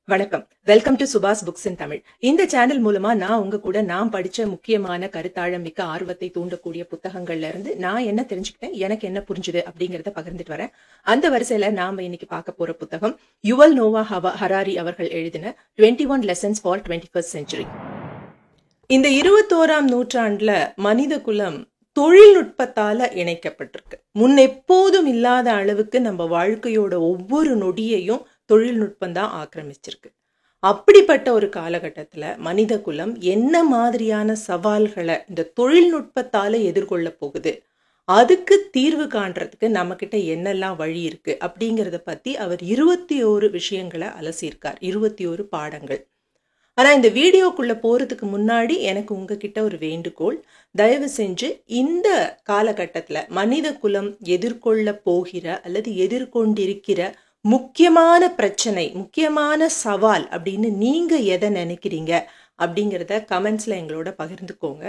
வணக்கம். Welcome to Subha's books in Tamil. இந்த channel மூலமா நான் உங்க கூட நான் படிச்ச முக்கியமான கருத்தாழம் மிக்க ஆர்வத்தை தூண்டக்கூடிய புத்தகங்கள்ல இருந்து நான் என்ன தெரிஞ்சுக்கிட்டேன், எனக்கு என்ன புரிஞ்சுது அப்படிங்கறத பகிர்ந்துட்டு வரேன். அந்த வரிசையில நாம இன்னைக்கு பார்க்க போற புத்தகம் யுவல் நோவா ஹராரி அவர்கள் எழுதின 21 Lessons for 21st Century. இந்த 21ஆம் நூற்றாண்டுல மனித குலம் தொழில்நுட்பத்தால இணைக்கப்பட்டிருக்கு. முன் எப்போதும் இல்லாத அளவுக்கு நம்ம வாழ்க்கையோட ஒவ்வொரு நொடியையும் தொழில்நுட்பம் தான் ஆக்கிரமிச்சிருக்கு. அப்படிப்பட்ட ஒரு காலகட்டத்துல மனித குலம் என்ன மாதிரியான சவால்களை இந்த தொழில்நுட்பத்தால எதிர்கொள்ள போகுது, அதுக்கு தீர்வு காண்றதுக்கு நம்ம கிட்ட என்னெல்லாம் வழி இருக்கு அப்படிங்கறத பத்தி அவர் 21 விஷயங்களை அலசியிருக்கார். 21 பாடங்கள். ஆனா இந்த வீடியோக்குள்ள போறதுக்கு முன்னாடி எனக்கு உங்ககிட்ட ஒரு வேண்டுகோள். தயவு செஞ்சு இந்த காலகட்டத்துல மனித குலம் எதிர்கொள்ள போகிற அல்லது எதிர்கொண்டிருக்கிற முக்கியமான பிரச்சனை, முக்கியமான சவால் அப்படின்னு நீங்க எதை நினைக்கிறீங்க அப்படிங்கிறத கமெண்ட்ஸ்ல எங்களோட பகிர்ந்துக்கோங்க.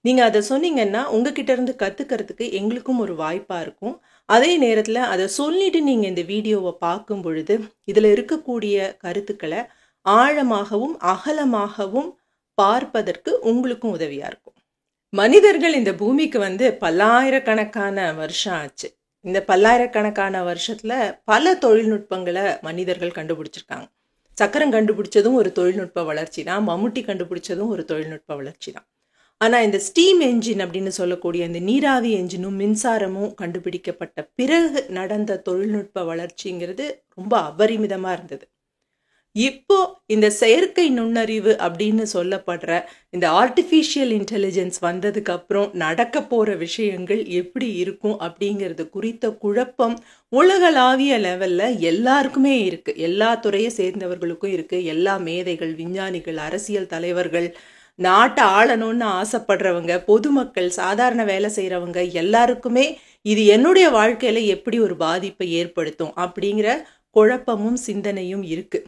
நீங்க அதை சொன்னீங்கன்னா உங்ககிட்ட இருந்து கத்துக்கிறதுக்கு எங்களுக்கும் ஒரு வாய்ப்பா இருக்கும். அதே நேரத்துல அதை சொல்லிட்டு நீங்க இந்த வீடியோவை பார்க்கும் பொழுது இதுல இருக்கக்கூடிய கருத்துக்களை ஆழமாகவும் அகலமாகவும் பார்ப்பதற்கு உங்களுக்கும் உதவியா இருக்கும். மனிதர்கள் இந்த பூமிக்கு வந்து பல்லாயிரக்கணக்கான வருஷம் ஆச்சு. இந்த பல்லாயிரக்கணக்கான வருஷத்துல பல தொழில்நுட்பங்களை மனிதர்கள் கண்டுபிடிச்சிருக்காங்க. சக்கரம் கண்டுபிடிச்சதும் ஒரு தொழில்நுட்ப வளர்ச்சி தான். மம்முட்டி கண்டுபிடிச்சதும் ஒரு தொழில்நுட்ப வளர்ச்சி தான். ஆனா இந்த ஸ்டீம் என்ஜின் அப்படின்னு சொல்லக்கூடிய இந்த நீராவி என்ஜினும் மின்சாரமும் கண்டுபிடிக்கப்பட்ட பிறகு நடந்த தொழில்நுட்ப வளர்ச்சிங்கிறது ரொம்ப அபரிமிதமா இருந்தது. இப்போ இந்த செயற்கை நுண்ணறிவு அப்படின்னு சொல்லப்படுற இந்த ஆர்டிஃபிஷியல் இன்டெலிஜென்ஸ் வந்ததுக்கு அப்புறம் நடக்க போற விஷயங்கள் எப்படி இருக்கும் அப்படிங்கிறது குறித்த குழப்பம் உலகளாவிய லெவல்ல எல்லாருக்குமே இருக்கு. எல்லா துறையை சேர்ந்தவர்களுக்கும் இருக்கு. எல்லா மேதைகள், விஞ்ஞானிகள், அரசியல் தலைவர்கள், நாட்டை ஆளணும்னு ஆசைப்படுறவங்க, பொதுமக்கள், சாதாரண வேலை செய்யறவங்க எல்லாருக்குமே இது என்னுடைய வாழ்க்கையில எப்படி ஒரு பாதிப்பை ஏற்படுத்தும் அப்படிங்கிற குழப்பமும் சிந்தனையும் இருக்கு.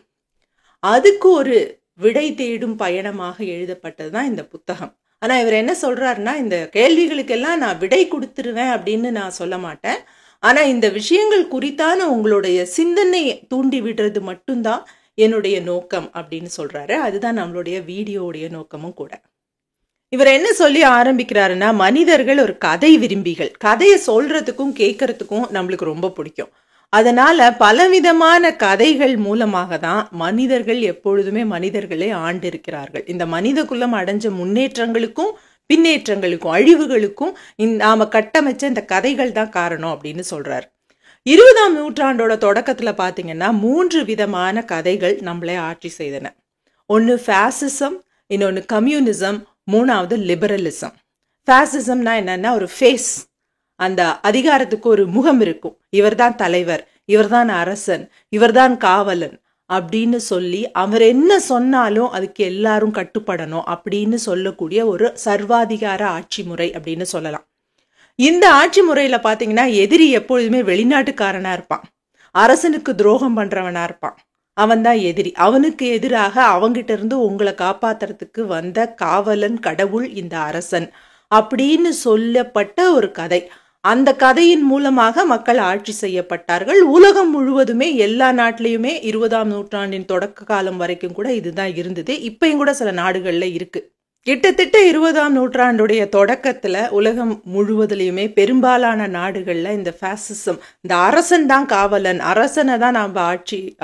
அதுக்கு ஒரு விடை தேடும் பயணமாக எழுதப்பட்டதுதான் இந்த புத்தகம். ஆனா இவர் என்ன சொல்றாருன்னா, இந்த கேள்விகளுக்கெல்லாம் நான் விடை கொடுத்துருவேன் அப்படின்னு நான் சொல்ல மாட்டேன். ஆனா இந்த விஷயங்கள் குறித்தான உங்களுடைய சிந்தனை தூண்டி விடுறது மட்டும்தான் என்னுடைய நோக்கம் அப்படின்னு சொல்றாரு. அதுதான் நம்மளுடைய வீடியோடைய நோக்கமும் கூட. இவர் என்ன சொல்லி ஆரம்பிக்கிறாருன்னா, மனிதர்கள் ஒரு கதை விரும்பிகள். கதையை சொல்றதுக்கும் கேட்கறதுக்கும் நம்மளுக்கு ரொம்ப பிடிக்கும். அதனால பலவிதமான கதைகள் மூலமாக தான் மனிதர்கள் எப்பொழுதுமே மனிதர்களை ஆண்டிருக்கிறார்கள். இந்த மனித குலம் அடைஞ்ச முன்னேற்றங்களுக்கும் பின்னேற்றங்களுக்கும் அழிவுகளுக்கும் நாம கட்டமைச்ச இந்த கதைகள் தான் காரணம் அப்படின்னு சொல்றாரு. 20ஆம் நூற்றாண்டோட தொடக்கத்துல பாத்தீங்கன்னா 3 விதமான கதைகள் நம்மளை ஆட்சி செய்தன. ஒன்னு ஃபேசிசம், இன்னொன்னு கம்யூனிசம், மூணாவது லிபரலிசம். ஃபேசிசம்னா என்னன்னா ஒரு ஃபேஸ், அந்த அதிகாரத்துக்கு ஒரு முகம் இருக்கும். இவர்தான் தலைவர், இவர்தான் அரசன், இவர்தான் காவலன் அப்படின்னு சொல்லி அவர் என்ன சொன்னாலும் அதுக்கு எல்லாரும் கட்டுப்படணும் அப்படின்னு சொல்லக்கூடிய ஒரு சர்வாதிகார ஆட்சி முறை அப்படின்னு சொல்லலாம். இந்த ஆட்சி முறையில பாத்தீங்கன்னா எதிரி எப்பொழுதுமே வெளிநாட்டுக்காரனா இருப்பான். அரசனுக்கு துரோகம் பண்றவனா இருப்பான். அவன் தான் எதிரி. அவனுக்கு எதிராக அவங்கிட்ட இருந்து உங்களை காப்பாத்துறதுக்கு வந்த காவலன், கடவுள் இந்த அரசன் அப்படின்னு சொல்லப்பட்ட ஒரு கதை. அந்த கதையின் மூலமாக மக்கள் ஆட்சி செய்யப்பட்டார்கள். உலகம் முழுவதுமே எல்லா நாட்டிலையுமே 20ஆம் நூற்றாண்டின் தொடக்க காலம் வரைக்கும் கூட இதுதான் இருந்தது. இப்பயும் கூட சில நாடுகள்ல இருக்கு. கிட்டத்தட்ட 20ஆம் நூற்றாண்டுடைய தொடக்கத்துல உலகம் முழுவதிலையுமே பெரும்பாலான நாடுகள்ல இந்த ஃபேசிசம், இந்த அரசன் தான் காவலன், அரசனை தான் நாம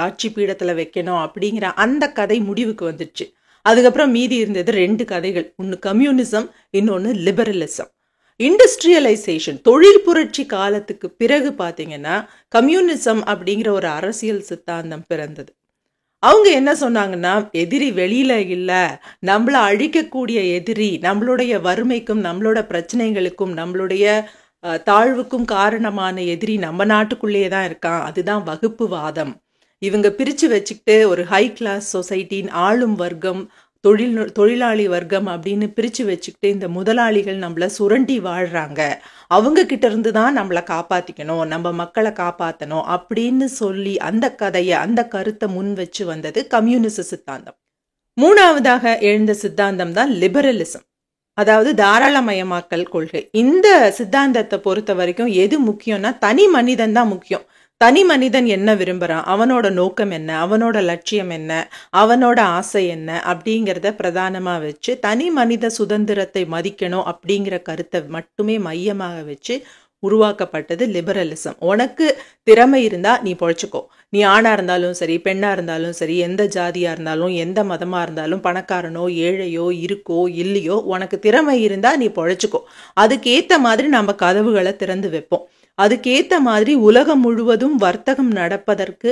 ஆட்சி பீடத்துல வைக்கணும் அப்படிங்கிற அந்த கதை முடிவுக்கு வந்துடுச்சு. அதுக்கப்புறம் மீதி இருந்தது 2 கதைகள். ஒன்னு கம்யூனிசம், இன்னொன்னு லிபரலிசம். இண்டஸ்ட்ரியலைசேஷன், தொழில் புரட்சி காலத்துக்கு பிறகு பாத்தீங்கன்னா கம்யூனிசம் அப்படிங்கிற ஒரு அரசியல் சித்தாந்தம் பிறந்தது. அவங்க என்ன சொன்னாங்கன்னா, எதிரி வெளியில இல்ல, நம்மள அழிக்கக்கூடிய எதிரி, நம்மளுடைய வறுமைக்கும் நம்மளோட பிரச்சனைகளுக்கும் நம்மளுடைய தாழ்வுக்கும் காரணமான எதிரி நம்ம நாட்டுக்குள்ளேயே தான் இருக்கான். அதுதான் வகுப்புவாதம். இவங்க பிரிச்சு வச்சுக்கிட்டு ஒரு ஹை கிளாஸ் சொசைட்டின் ஆளும் வர்க்கம், தொழிலாளி வர்க்கம் அப்படின்னு பிரிச்சு வச்சுக்கிட்டு இந்த முதலாளிகள் நம்மள சுரண்டி வாழ்றாங்க, அவங்க கிட்ட இருந்து தான் நம்மளை காப்பாத்திக்கணும், நம்ம மக்களை காப்பாத்தணும் அப்படின்னு சொல்லி அந்த கதையை, அந்த கருத்தை முன் வச்சு வந்தது கம்யூனிச சித்தாந்தம். மூணாவதாக எழுந்த சித்தாந்தம் தான் லிபரலிசம், அதாவது தாராளமயமாக்கல் கொள்கை. இந்த சித்தாந்தத்தை பொறுத்த வரைக்கும் எது முக்கியம்னா தனி மனிதன் தான் முக்கியம். தனி மனிதன் என்ன விரும்புறான், அவனோட நோக்கம் என்ன, அவனோட லட்சியம் என்ன, அவனோட ஆசை என்ன அப்படிங்கிறத பிரதானமா வச்சு தனி மனித சுதந்திரத்தை மதிக்கணும் அப்படிங்கிற கருத்தை மட்டுமே மையமாக வச்சு உருவாக்கப்பட்டது லிபரலிசம். உனக்கு திறமை இருந்தா நீ பொழைச்சுக்கோ. நீ ஆணா இருந்தாலும் சரி, பெண்ணா இருந்தாலும் சரி, எந்த ஜாதியா இருந்தாலும், எந்த மதமா இருந்தாலும், பணக்காரனோ ஏழையோ இருக்கோ இல்லையோ, உனக்கு திறமை இருந்தா நீ பொழைச்சுக்கோ. அதுக்கேத்த மாதிரி நம்ம கதவுகளை திறந்து வைப்போம். அதுக்கேத்த மாதிரி உலகம் முழுவதும் வர்த்தகம் நடப்பதற்கு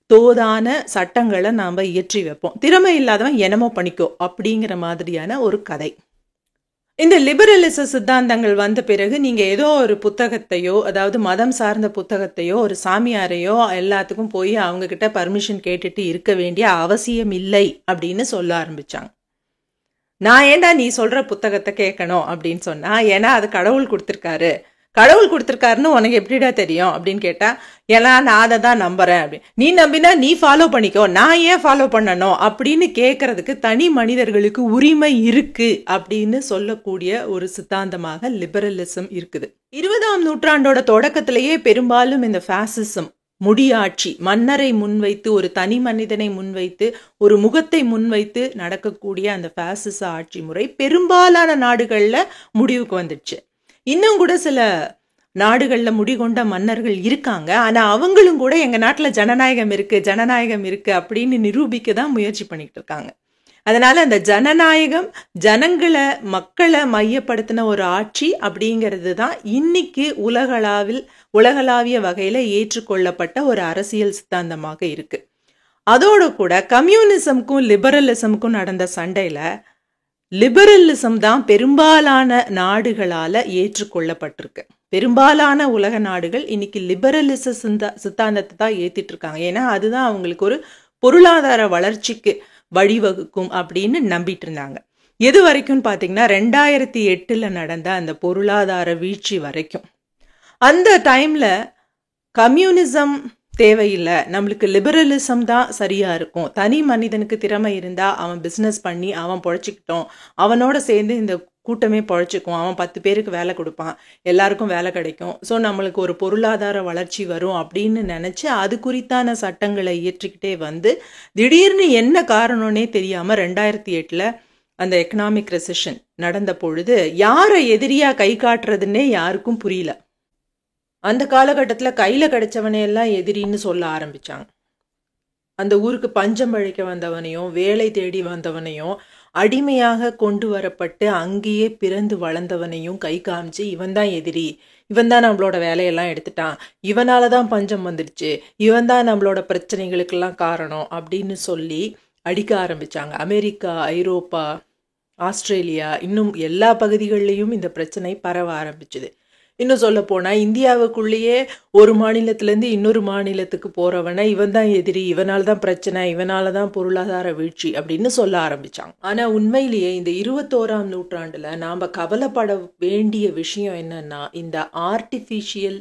தோதான சட்டங்களை நாம இயற்றி வைப்போம். திறமை இல்லாதவன் என்னமோ பண்ணிக்கோ அப்படிங்கிற மாதிரியான ஒரு கதை. இந்த லிபரலிச சித்தாந்தங்கள் வந்த பிறகு நீங்க ஏதோ ஒரு புத்தகத்தையோ, அதாவது மதம் சார்ந்த புத்தகத்தையோ, ஒரு சாமியாரையோ எல்லாத்துக்கும் போய் அவங்க கிட்ட பர்மிஷன் கேட்டுட்டு இருக்க வேண்டிய அவசியம் இல்லை அப்படின்னு சொல்ல ஆரம்பிச்சாங்க. நான் ஏண்டா நீ சொல்ற புத்தகத்தை கேட்கணும் அப்படின்னு சொன்னா, ஏன்னா அது கடவுள் கொடுத்திருக்காருன்னு உனக்கு எப்படிடா தெரியும் அப்படின்னு கேட்டா, ஏன்னா நான் அதை தான் நம்புறேன் அப்படி. நீ நம்பினா நீ ஃபாலோ பண்ணிக்கோ, நான் ஏன் ஃபாலோ பண்ணணும் அப்படின்னு கேட்கறதுக்கு தனி மனிதர்களுக்கு உரிமை இருக்கு அப்படின்னு சொல்லக்கூடிய ஒரு சித்தாந்தமாக லிபரலிசம் இருக்குது. 20ஆம் நூற்றாண்டோட தொடக்கத்திலேயே பெரும்பாலும் இந்த ஃபாசிசம், முடியாட்சி, மன்னரை முன்வைத்து, ஒரு தனி மனிதனை முன்வைத்து, ஒரு முகத்தை முன்வைத்து நடக்கக்கூடிய அந்த ஃபாசிச ஆட்சி முறை பெரும்பாலான நாடுகள்ல முடிவுக்கு வந்துடுச்சு. இன்னும் கூட சில நாடுகள்ல முடிகொண்ட மன்னர்கள் இருக்காங்க. ஆனா அவங்களும் கூட எங்க நாட்டுல ஜனநாயகம் இருக்கு அப்படின்னு நிரூபிக்க தான் முயற்சி பண்ணிட்டு இருக்காங்க. அதனால அந்த ஜனநாயகம், மக்களை மையப்படுத்தின ஒரு ஆட்சி அப்படிங்கிறது தான் இன்னைக்கு உலகளாவிய வகையில ஏற்றுக்கொள்ளப்பட்ட ஒரு அரசியல் சித்தாந்தமாக இருக்கு. அதோட கூட கம்யூனிசம்க்கும் லிபரலிசம்க்கும் நடந்த சண்டையில லிபரலிசம் தான் பெரும்பாலான நாடுகளால ஏற்றுக்கொள்ளப்பட்டிருக்கு. பெரும்பாலான உலக நாடுகள் இன்னைக்கு லிபரலிச சித்தாந்தத்தை தான் ஏத்திட்டு இருக்காங்க. ஏன்னா அதுதான் அவங்களுக்கு ஒரு பொருளாதார வளர்ச்சிக்கு வழிவகுக்கும் அப்படின்னு நம்பிட்டு இருந்தாங்க. எது வரைக்கும் பாத்தீங்கன்னா 2008 நடந்த அந்த பொருளாதார வீழ்ச்சி வரைக்கும். அந்த டைம்ல கம்யூனிசம் தேவையில்லை, நம்மளுக்கு லிபரலிசம் தான் சரியா இருக்கும். தனி மனிதனுக்கு திறமை இருந்தா அவன் பிசினஸ் பண்ணி அவன் பொழைச்சிக்கிட்டோம், அவனோட சேர்ந்து இந்த கூட்டமே பொழைச்சிக்கும், அவன் 10 பேருக்கு வேலை கொடுப்பான், எல்லாருக்கும் வேலை கிடைக்கும், ஸோ நம்மளுக்கு ஒரு பொருளாதார வளர்ச்சி வரும் அப்படின்னு நினைச்சு அது குறித்தான சட்டங்களை இயற்றிக்கிட்டே வந்து திடீர்னு என்ன காரணம்னே தெரியாம 2008 அந்த எக்கனாமிக் ரெசெஷன் நடந்த பொழுது யாரை எதிரியா கை காட்டுறதுன்னே யாருக்கும் புரியல. அந்த காலகட்டத்தில் கையில கிடைச்சவனை எல்லாம் எதிரின்னு சொல்ல ஆரம்பிச்சாங்க. அந்த ஊருக்கு பஞ்சம் பழிக்க வந்தவனையும், வேலை தேடி வந்தவனையும், அடிமையாக கொண்டு வரப்பட்டு அங்கேயே பிறந்து வளர்ந்தவனையும் கை காமிச்சு இவன் தான் எதிரி, இவன் தான் நம்மளோட வேலையெல்லாம் எடுத்துட்டான், இவனால தான் பஞ்சம் வந்துடுச்சு, இவன் தான் நம்மளோட பிரச்சனைகளுக்கெல்லாம் காரணம் அப்படின்னு சொல்லி அடிக்க ஆரம்பிச்சாங்க. அமெரிக்கா, ஐரோப்பா, ஆஸ்திரேலியா, இன்னும் எல்லா பகுதிகளிலையும் இந்த பிரச்சனை பரவ ஆரம்பிச்சுது. இன்னும் சொல்ல போனா இந்தியாவுக்குள்ளேயே ஒரு மாநிலத்திலேருந்து இன்னொரு மாநிலத்துக்கு போறவனை இவன் தான் எதிரி, இவனால தான் பிரச்சனை, இவனால தான் பொருளாதார வீழ்ச்சி அப்படின்னு சொல்ல ஆரம்பிச்சாங்க. ஆனா உண்மையிலேயே இந்த 21ஆம் நூற்றாண்டுல நாம கவலைப்பட வேண்டிய விஷயம் என்னன்னா, இந்த ஆர்டிஃபிஷியல்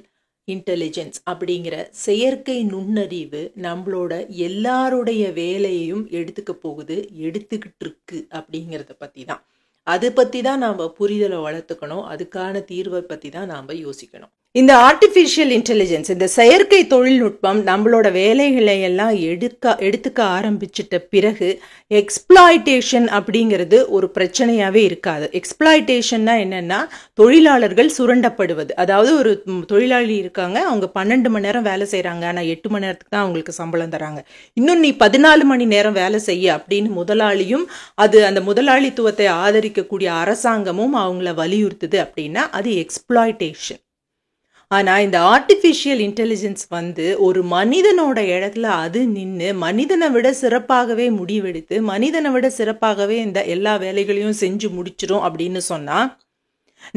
இன்டெலிஜென்ஸ் அப்படிங்கிற செயற்கை நுண்ணறிவு நம்மளோட எல்லாருடைய வேலையையும் எடுத்துக்கிட்டு இருக்கு அப்படிங்கிறத பத்தி தான். அதை பற்றி தான் நாம் புரிதலை வளர்த்துக்கணும். அதுக்கான தீர்வை பற்றி தான் நாம் யோசிக்கணும். இந்த ஆர்டிஃபிஷியல் இன்டெலிஜென்ஸ், இந்த செயற்கை தொழில்நுட்பம் நம்மளோட வேலைகளை எல்லாம் எடுத்துக்க ஆரம்பிச்சிட்ட பிறகு எக்ஸ்ப்ளாய்டேஷன் அப்படிங்கிறது ஒரு பிரச்சனையாகவே இருக்காது. எக்ஸ்ப்ளாய்டேஷன்னா என்னென்னா, தொழிலாளர்கள் சுரண்டப்படுவது. அதாவது ஒரு தொழிலாளி இருக்காங்க, அவங்க 12 மணி நேரம் வேலை செய்கிறாங்க, ஆனால் 8 மணி நேரத்துக்கு தான் அவங்களுக்கு சம்பளம் தராங்க. இன்னும் நீ 14 மணி நேரம் வேலை செய்ய அப்படின்னு முதலாளியும், அந்த முதலாளித்துவத்தை ஆதரிக்கக்கூடிய அரசாங்கமும் அவங்கள வலியுறுத்துது அப்படின்னா அது எக்ஸ்ப்ளாய்டேஷன். ஆனால் இந்த ஆர்டிஃபிஷியல் இன்டெலிஜென்ஸ் ஒரு மனிதனோட இடத்துல அது நின்று மனிதனை விட சிறப்பாகவே முடிவெடுத்து மனிதனை விட சிறப்பாகவே இந்த எல்லா வேலைகளையும் செஞ்சு முடிச்சிடும் அப்படின்னு சொன்னால்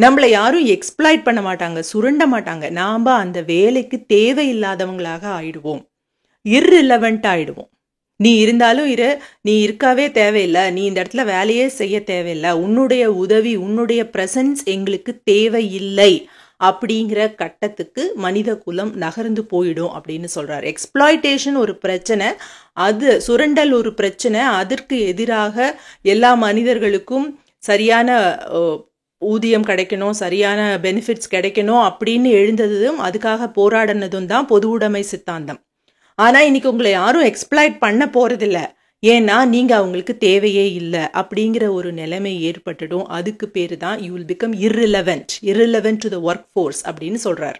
நம்மளை யாரும் எக்ஸ்ப்ளாய்ட் பண்ண மாட்டாங்க, சுரண்ட மாட்டாங்க. நாம் அந்த வேலைக்கு தேவையில்லாதவங்களாக ஆயிடுவோம், இர்ரிலவெண்ட் ஆயிடுவோம். நீ இருந்தாலும் நீ இருக்கவே தேவையில்லை, நீ இந்த இடத்துல வேலையே செய்ய தேவையில்லை, உன்னுடைய உதவி, உன்னுடைய பிரசன்ஸ் எங்களுக்கு தேவையில்லை அப்படிங்கிற கட்டத்துக்கு மனித குலம் நகர்ந்து போயிடும் அப்படின்னு சொல்றாரு. எக்ஸ்ப்ளாய்டேஷன் ஒரு பிரச்சனை, அது சுரண்டல் ஒரு பிரச்சனை. அதற்கு எதிராக எல்லா மனிதர்களுக்கும் சரியான ஊதியம் கிடைக்கணும், சரியான பெனிஃபிட்ஸ் கிடைக்கணும் அப்படின்னு எழுந்ததும் அதுக்காக போராடினதும் தான் பொது உடைமை சித்தாந்தம். ஆனா இன்னைக்கு உங்களை யாரும் எக்ஸ்ப்ளாய்ட் பண்ண போறதில்ல, ஏன்னா நீங்க அவங்களுக்கு தேவையே இல்லை அப்படிங்கிற ஒரு நிலைமை ஏற்பட்டுடும். அதுக்கு பேரு தான் you will become irrelevant to the work force அப்படின்னு சொல்றாரு.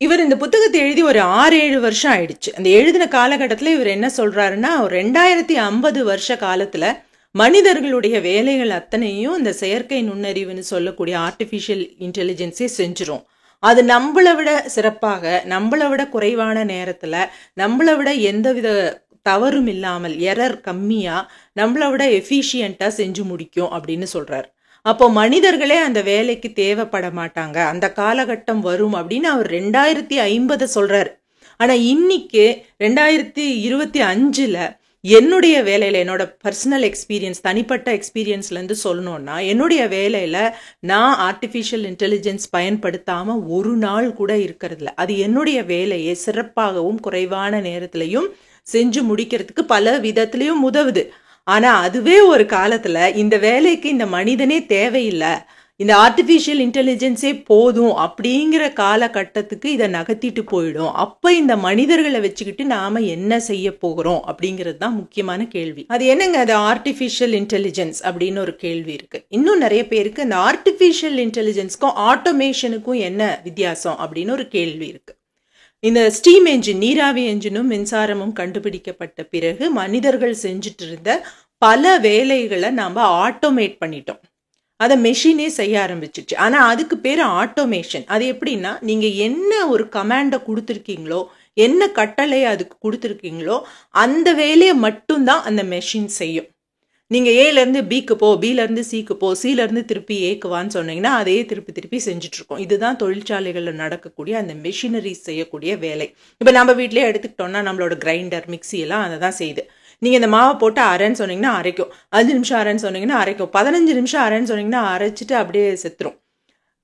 இவர் இந்த புத்தகத்தை எழுதி ஒரு 6-7 வருஷம் ஆயிடுச்சு. அந்த எழுதின காலகட்டத்தில் இவர் என்ன சொல்றாருன்னா, 2050 வருஷ காலத்துல மனிதர்களுடைய வேலைகள் அத்தனையும் இந்த செயற்கை நுண்ணறிவுன்னு சொல்லக்கூடிய ஆர்டிஃபிஷியல் இன்டெலிஜென்ஸே செஞ்சிரும். அது நம்மளை விட சிறப்பாக, நம்மளை விட குறைவான நேரத்துல, நம்மளை விட எந்தவித தவறும் இல்லாமல், எரர் கம்மியா, நம்மளை விட எஃபிஷியண்டா செஞ்சு முடிக்கும் அப்படின்னு சொல்றாரு. அப்போ மனிதர்களே அந்த வேலைக்கு தேவைப்பட மாட்டாங்க, அந்த காலகட்டம் வரும் அப்படின்னு அவர் 2050 சொல்றாரு. ஆனா இன்னைக்கு 2025 என்னுடைய வேலையில, என்னோட பர்சனல் எக்ஸ்பீரியன்ஸ், தனிப்பட்ட எக்ஸ்பீரியன்ஸ்ல இருந்து சொல்லணும்னா, என்னுடைய வேலையில நான் ஆர்டிஃபிஷியல் இன்டெலிஜென்ஸ் பயன்படுத்தாம ஒரு நாள் கூட இருக்கிறதுல. அது என்னுடைய வேலையை சிறப்பாகவும் குறைவான நேரத்திலையும் செஞ்சு முடிக்கிறதுக்கு பல விதத்திலையும் உதவுது. ஆனா அதுவே ஒரு காலத்துல இந்த வேலைக்கு இந்த மனிதனே தேவையில்லை, இந்த ஆர்டிஃபிஷியல் இன்டெலிஜென்ஸே போதும் அப்படிங்கிற காலகட்டத்துக்கு இதை நகர்த்திட்டு போயிடும். அப்ப இந்த மனிதர்களை வச்சுக்கிட்டு நாம என்ன செய்ய போகிறோம் அப்படிங்கிறது தான் முக்கியமான கேள்வி. அது என்னங்க அது ஆர்டிஃபிஷியல் இன்டெலிஜென்ஸ் அப்படின்னு ஒரு கேள்வி இருக்கு. இன்னும் நிறைய பேருக்கு இந்த ஆர்டிஃபிஷியல் இன்டெலிஜென்ஸ்க்கும் ஆட்டோமேஷனுக்கும் என்ன வித்தியாசம் அப்படின்னு ஒரு கேள்வி இருக்கு. இந்த ஸ்டீம் என்ஜின், நீராவி என்ஜினும் மின்சாரமும் கண்டுபிடிக்கப்பட்ட பிறகு மனிதர்கள் செஞ்சுட்டு இருந்த பல வேலைகளை நாம ஆட்டோமேட் பண்ணிட்டோம். அதை மெஷினே செய்ய ஆரம்பிச்சிச்சு. ஆனா அதுக்கு பேரு ஆட்டோமேஷன். அது எப்படின்னா, நீங்க என்ன ஒரு கமாண்டை கொடுத்துருக்கீங்களோ, என்ன கட்டளையை அதுக்கு கொடுத்துருக்கீங்களோ அந்த வேலையை மட்டும்தான் அந்த மெஷின் செய்யும். நீங்க ஏல இருந்து பிக்கு போ, பில இருந்து சிக்கு போ, சில இருந்து திருப்பி ஏக்கு வான்னு சொன்னீங்கன்னா அதையே திருப்பி திருப்பி செஞ்சுட்டு இருக்கோம். இதுதான் தொழிற்சாலைகள்ல நடக்கக்கூடிய அந்த மெஷினரி செய்யக்கூடிய வேலை. இப்ப நம்ம வீட்லயே எடுத்துக்கிட்டோம்னா நம்மளோட கிரைண்டர், மிக்சி எல்லாம் அதை தான் செய்யுது. நீங்க இந்த மாவை போட்டு அரைன்னு சொன்னீங்கன்னா அரைக்கும், 5 நிமிஷம் அரைன்னு சொன்னீங்கன்னா அரைக்கும், 15 நிமிஷம் அரைன்னு சொன்னீங்கன்னா அரைச்சிட்டு அப்படியே செத்துரும்.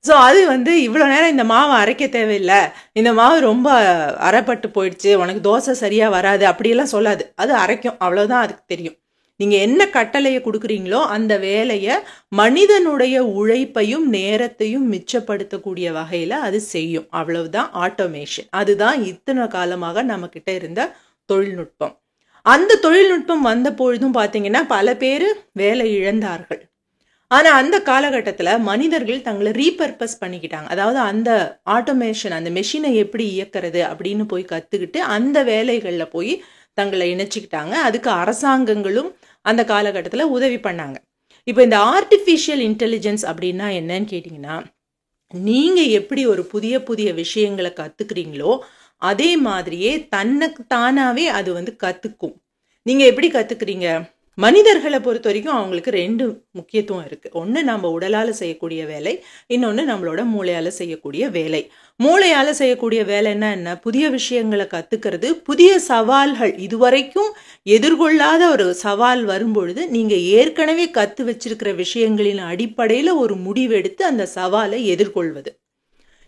ஸோ அது இவ்வளோ நேரம் இந்த மாவை அரைக்க தேவையில்லை, இந்த மாவு ரொம்ப அரைப்பட்டு போயிடுச்சு, உனக்கு தோசை சரியா வராது அப்படியெல்லாம் சொல்லாது. அது அரைக்கும், அவ்வளோதான் அதுக்கு தெரியும். நீங்க என்ன கட்டளையை கொடுக்குறீங்களோ அந்த வேலையை மனிதனுடைய உழைப்பையும் நேரத்தையும் மிச்சப்படுத்தக்கூடிய வகையில அது செய்யும். அவ்வளவுதான் ஆட்டோமேஷன். அதுதான் இத்தனை காலமாக நம்ம கிட்ட இருந்த தொழில்நுட்பம். அந்த தொழில்நுட்பம் வந்த பொழுதும் பாத்தீங்கன்னா பல பேர் வேலை இழந்தார்கள். ஆனா அந்த காலகட்டத்துல மனிதர்கள் தங்களை ரீபர்பஸ் பண்ணிக்கிட்டாங்க. அதாவது அந்த ஆட்டோமேஷன், அந்த மெஷினை எப்படி இயக்கிறது அப்படின்னு போய் கத்துக்கிட்டு அந்த வேலைகள்ல போய் தங்களை இணைச்சிக்கிட்டாங்க. அதுக்கு அரசாங்கங்களும் அந்த காலகட்டத்தில் உதவி பண்ணாங்க. இப்போ இந்த ஆர்டிஃபிஷியல் இன்டெலிஜென்ஸ் அப்படின்னா என்னன்னு கேட்டிங்கன்னா, நீங்கள் எப்படி ஒரு புதிய புதிய விஷயங்களை கற்றுக்குறீங்களோ அதே மாதிரியே தன்னுக்கு தானாகவே அது கற்றுக்கும். நீங்கள் எப்படி கற்றுக்குறீங்க? மனிதர்களை பொறுத்த வரைக்கும் அவங்களுக்கு 2 முக்கியத்துவம் இருக்கு. ஒன்று நம்ம உடலால் செய்யக்கூடிய வேலை, இன்னொன்று நம்மளோட மூளையால் செய்யக்கூடிய வேலை. மூளையால் செய்யக்கூடிய வேலைன்னா என்ன? புதிய விஷயங்களை கற்றுக்கிறது, புதிய சவால்கள், இதுவரைக்கும் எதிர்கொள்ளாத ஒரு சவால் வரும்பொழுது நீங்கள் ஏற்கனவே கற்று வச்சிருக்கிற விஷயங்களின் அடிப்படையில் ஒரு முடிவெடுத்து அந்த சவாலை எதிர்கொள்வது.